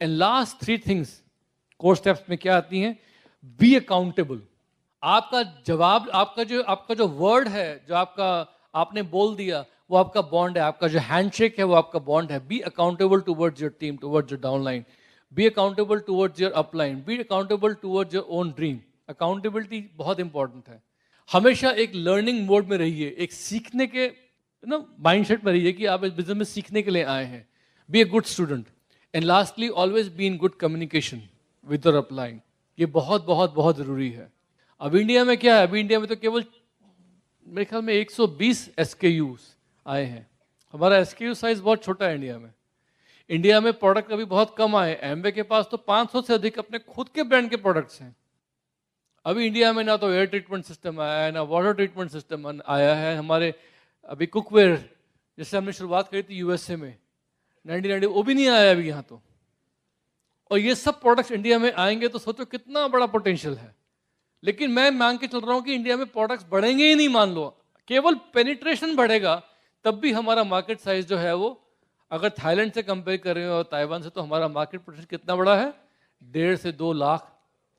And last 3 things core steps में क्या आती हैं, be accountable. आपका जवाब, आपका जो वर्ड है, जो आपने बोल दिया, वो आपका बॉन्ड है, आपका जो हैंडशेक है वो आपका बॉन्ड है. Be accountable towards your team, towards your downline, be accountable towards your upline, be accountable towards your own dream. Accountability बहुत इंपॉर्टेंट है. हमेशा एक लर्निंग मोड में रहिए, एक सीखने के माइंडसेट में रहिए कि आप इस बिजनेस में सीखने के लिए आए हैं. Be a good student. And lastly, always be in good communication with your upline. ये बहुत बहुत बहुत जरूरी है. अब इंडिया में क्या है, अभी इंडिया में तो केवल मेरे ख्याल में 120 SKUs आए हैं. हमारा SKU साइज बहुत छोटा है इंडिया में. इंडिया में प्रोडक्ट अभी बहुत कम आए. एमवे के पास तो 500 से अधिक अपने खुद के ब्रांड के प्रोडक्ट्स हैं. अभी इंडिया में ना तो एयर ट्रीटमेंट सिस्टम आया है, ना वाटर ट्रीटमेंट सिस्टम आया है. हमारे अभी कुकवेयर जैसे हमने शुरुआत करी थी USA में 1990, वो भी नहीं आया अभी यहाँ तो. और ये सब प्रोडक्ट्स इंडिया में आएंगे तो सोचो कितना बड़ा पोटेंशियल है. लेकिन मैं मान के चल रहा हूँ कि इंडिया में प्रोडक्ट्स बढ़ेंगे ही नहीं. मान लो केवल पेनिट्रेशन बढ़ेगा तब भी हमारा मार्केट साइज जो है वो, अगर थाईलैंड से कंपेयर करें और ताइवान से, तो हमारा मार्केट पोटेंशियल कितना बड़ा है, 1.5 से 2 लाख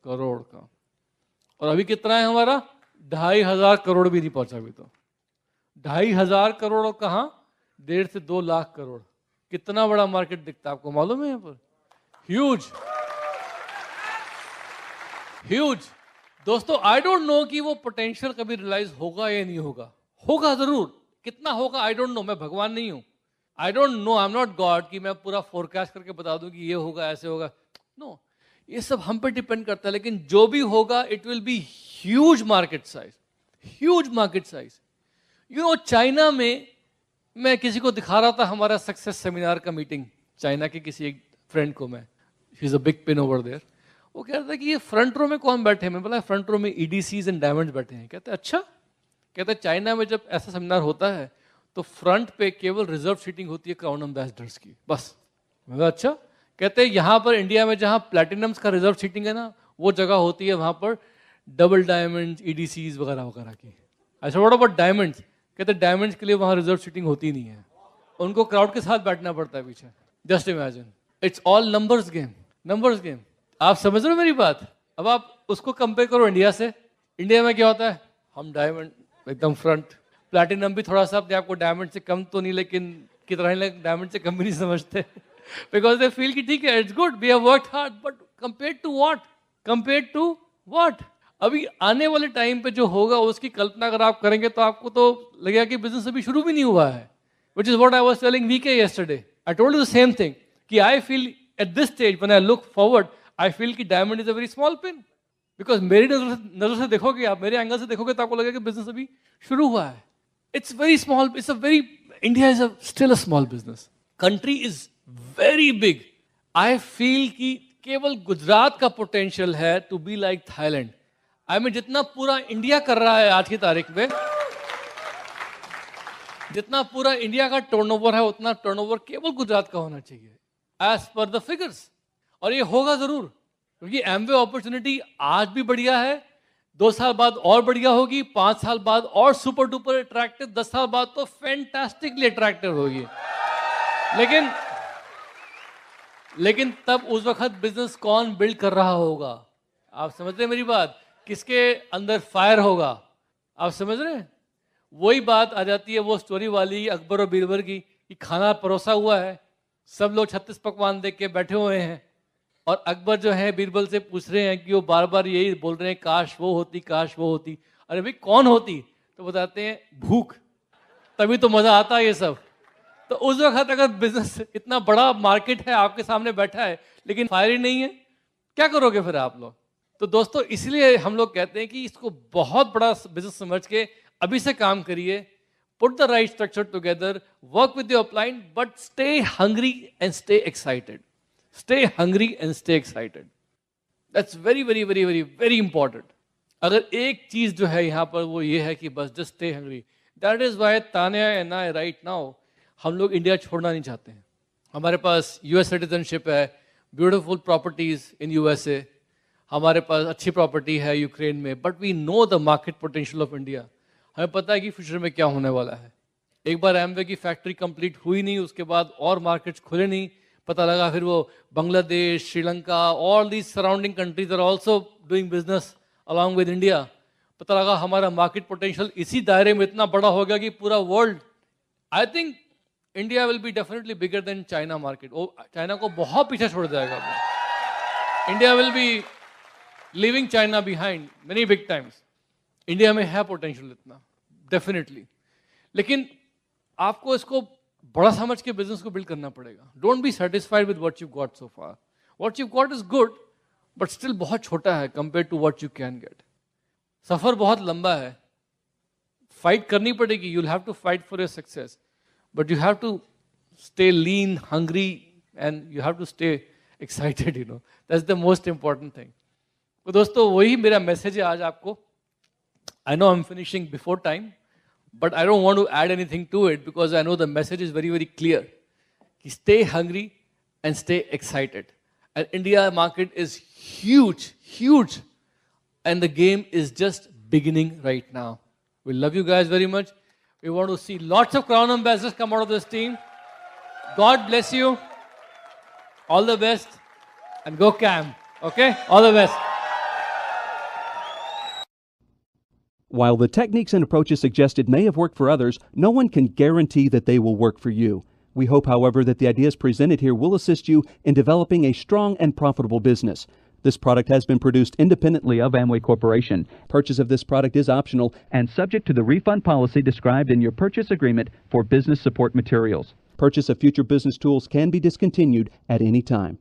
करोड़ का. और अभी कितना है हमारा, 2,500 करोड़ भी नहीं पहुंचा अभी तो. 2,500 करोड़ कहाँ, 1.5 से 2 लाख करोड़. कितना बड़ा मार्केट दिखता है आपको मालूम है यहाँ पर. Huge huge. दोस्तों आई डोंट नो कि वो पोटेंशियल कभी रियलाइज होगा या नहीं होगा. होगा जरूर. कितना होगा आई डोंट नो. मैं भगवान नहीं हूं. आई don't no, I am not God कि मैं पूरा फोरकास्ट करके बता दूं कि ये होगा ऐसे होगा. नो, ये सब हम पे डिपेंड करता है. लेकिन जो भी होगा it will be huge market size. Huge market size. You know, China में मैं किसी को दिखा रहा था हमारा सक्सेस सेमिनार का मीटिंग. चाइना के किसी एक फ्रेंड को मैं, he is a big pin over there. वो कह रहा था कि ये फ्रंट रो में कौन बैठे हैं. मैं बोला फ्रंट रो में EDCs एंड डायमंड्स बैठे हैं. कहते अच्छा. कहते चाइना में जब ऐसा सेमिनार होता है तो फ्रंट पे केवल रिजर्व सीटिंग होती है क्राउन एम्बेसडर्स की, बस. मैं बोला अच्छा. कहते हैं यहाँ पर इंडिया में जहाँ प्लैटिनम्स का रिजर्व सीटिंग है ना, वो जगह होती है वहाँ पर डबल डायमंड्स, EDCs वगैरह वगैरह की. ऐसा व्हाट अबाउट डायमंड्स. कहते डायमंड्स के लिए वहाँ रिजर्व सीटिंग होती नहीं है, उनको क्राउड के साथ बैठना पड़ता है पीछे. Just imagine, it's all numbers game. Numbers game. आप समझ रहे हो मेरी बात. अब आप उसको कंपेयर करो इंडिया से. इंडिया में क्या होता है, हम डायमंड एकदम फ्रंट. प्लैटिनम भी थोड़ा सा अपने आपको डायमंड से कम तो नहीं, लेकिन कितना ही डायमंड से कम भी नहीं समझते. बिकॉज दे फील कि ठीक है, it's good, we have worked hard. But compare to what, compare to what. अभी आने वाले टाइम पे जो होगा उसकी कल्पना अगर आप करेंगे तो आपको तो लगेगा कि बिजनेस अभी शुरू भी नहीं हुआ है. Which is what I was telling VK yesterday. I told you the same thing कि I feel at this stage when I look forward, I feel कि diamond is a very small pin. Because मेरी नजर से देखोगे आप, मेरे angle से देखोगे तो आपको लगेगा कि बिजनेस अभी शुरू हुआ है. It's very small. It's a very, India is still a small business. Country is very big. I feel कि केवल गुजरात का पोटेंशियल है to be like Thailand. I mean जितना पूरा इंडिया कर रहा है आज की तारीख में, जितना पूरा इंडिया का टर्नओवर है उतना टर्नओवर केवल गुजरात का होना चाहिए एज पर द फिगर्स. और ये होगा जरूर, क्योंकि एमवे अपॉर्चुनिटी आज भी बढ़िया है, 2 साल बाद और बढ़िया होगी, 5 साल बाद और सुपर डुपर अट्रैक्टिव, 10 साल बाद तो फैंटास्टिकली अट्रैक्टिव होगी. लेकिन तब उस वक्त बिजनेस कौन बिल्ड कर रहा होगा. आप समझ रहे हैं मेरी बात. किसके अंदर फायर होगा. आप समझ रहे हैं. वही बात आ जाती है वो स्टोरी वाली अकबर और बीरबल की, कि खाना परोसा हुआ है, सब लोग 36 पकवान देख के बैठे हुए हैं, और अकबर जो है बीरबल से पूछ रहे हैं कि वो बार बार यही बोल रहे हैं काश वो होती, काश वो होती. अरे भाई कौन होती. तो बताते हैं भूख, तभी तो मजा आता है ये सब. तो उस वक्त अगर बिजनेस इतना बड़ा मार्केट है आपके सामने बैठा है लेकिन फायर ही नहीं है, क्या करोगे फिर आप लोग. तो दोस्तों इसलिए हम लोग कहते हैं कि इसको बहुत बड़ा बिजनेस समझ के अभी से काम करिए. Put the right structure together, work with your upline, but stay hungry and stay excited. Stay hungry and stay excited. That's very very very very very important. अगर एक चीज जो है यहाँ पर वो ये है कि बस just stay hungry. That is why Tanya and I right now हम लोग इंडिया छोड़ना नहीं चाहते हैं. हमारे पास US सिटीजनशिप है, ब्यूटीफुल प्रॉपर्टीज इन USA, हमारे पास अच्छी प्रॉपर्टी है यूक्रेन में, but we know the market potential of India. हमें पता है कि फ्यूचर में क्या होने वाला है. एक बार एमवे की फैक्ट्री कंप्लीट हुई नहीं, उसके बाद और मार्केट्स खुले नहीं. पता लगा फिर वो Bangladesh, Sri Lanka, all these surrounding countries are also doing business along with India. पता लगा हमारा मार्केट पोटेंशियल इसी दायरे में इतना बड़ा हो गया कि पूरा world I think India will be definitely bigger than China market. वो चाइना को बहुत पीछे छोड़ जाएगा. India will be leaving China behind many big times. India में है पोटेंशियल इतना डेफिनेटली, लेकिन आपको इसको बड़ा समझ के बिजनेस को बिल्ड करना पड़ेगा. Don't be satisfied with what you got so far. What you got is good but still बहुत छोटा है compare to what you can get. सफर बहुत लंबा है, फाइट करनी पड़ेगी. You will have to fight for your success, but you have to stay lean, hungry, and you have to stay excited. You know that's the most important thing. तो दोस्तों वही मेरा मैसेज है आज आपको. I know I'm finishing before time, but I don't want to add anything to it because I know the message is very, very clear. Stay hungry and stay excited. And India market is huge, huge. And the game is just beginning right now. We love you guys very much. We want to see lots of Crown ambassadors come out of this team. God bless you. All the best. And go Cam. Okay? All the best. While the techniques and approaches suggested may have worked for others, no one can guarantee that they will work for you. We hope, however, that the ideas presented here will assist you in developing a strong and profitable business. This product has been produced independently of Amway Corporation. Purchase of this product is optional and subject to the refund policy described in your purchase agreement for business support materials. Purchase of future business tools can be discontinued at any time.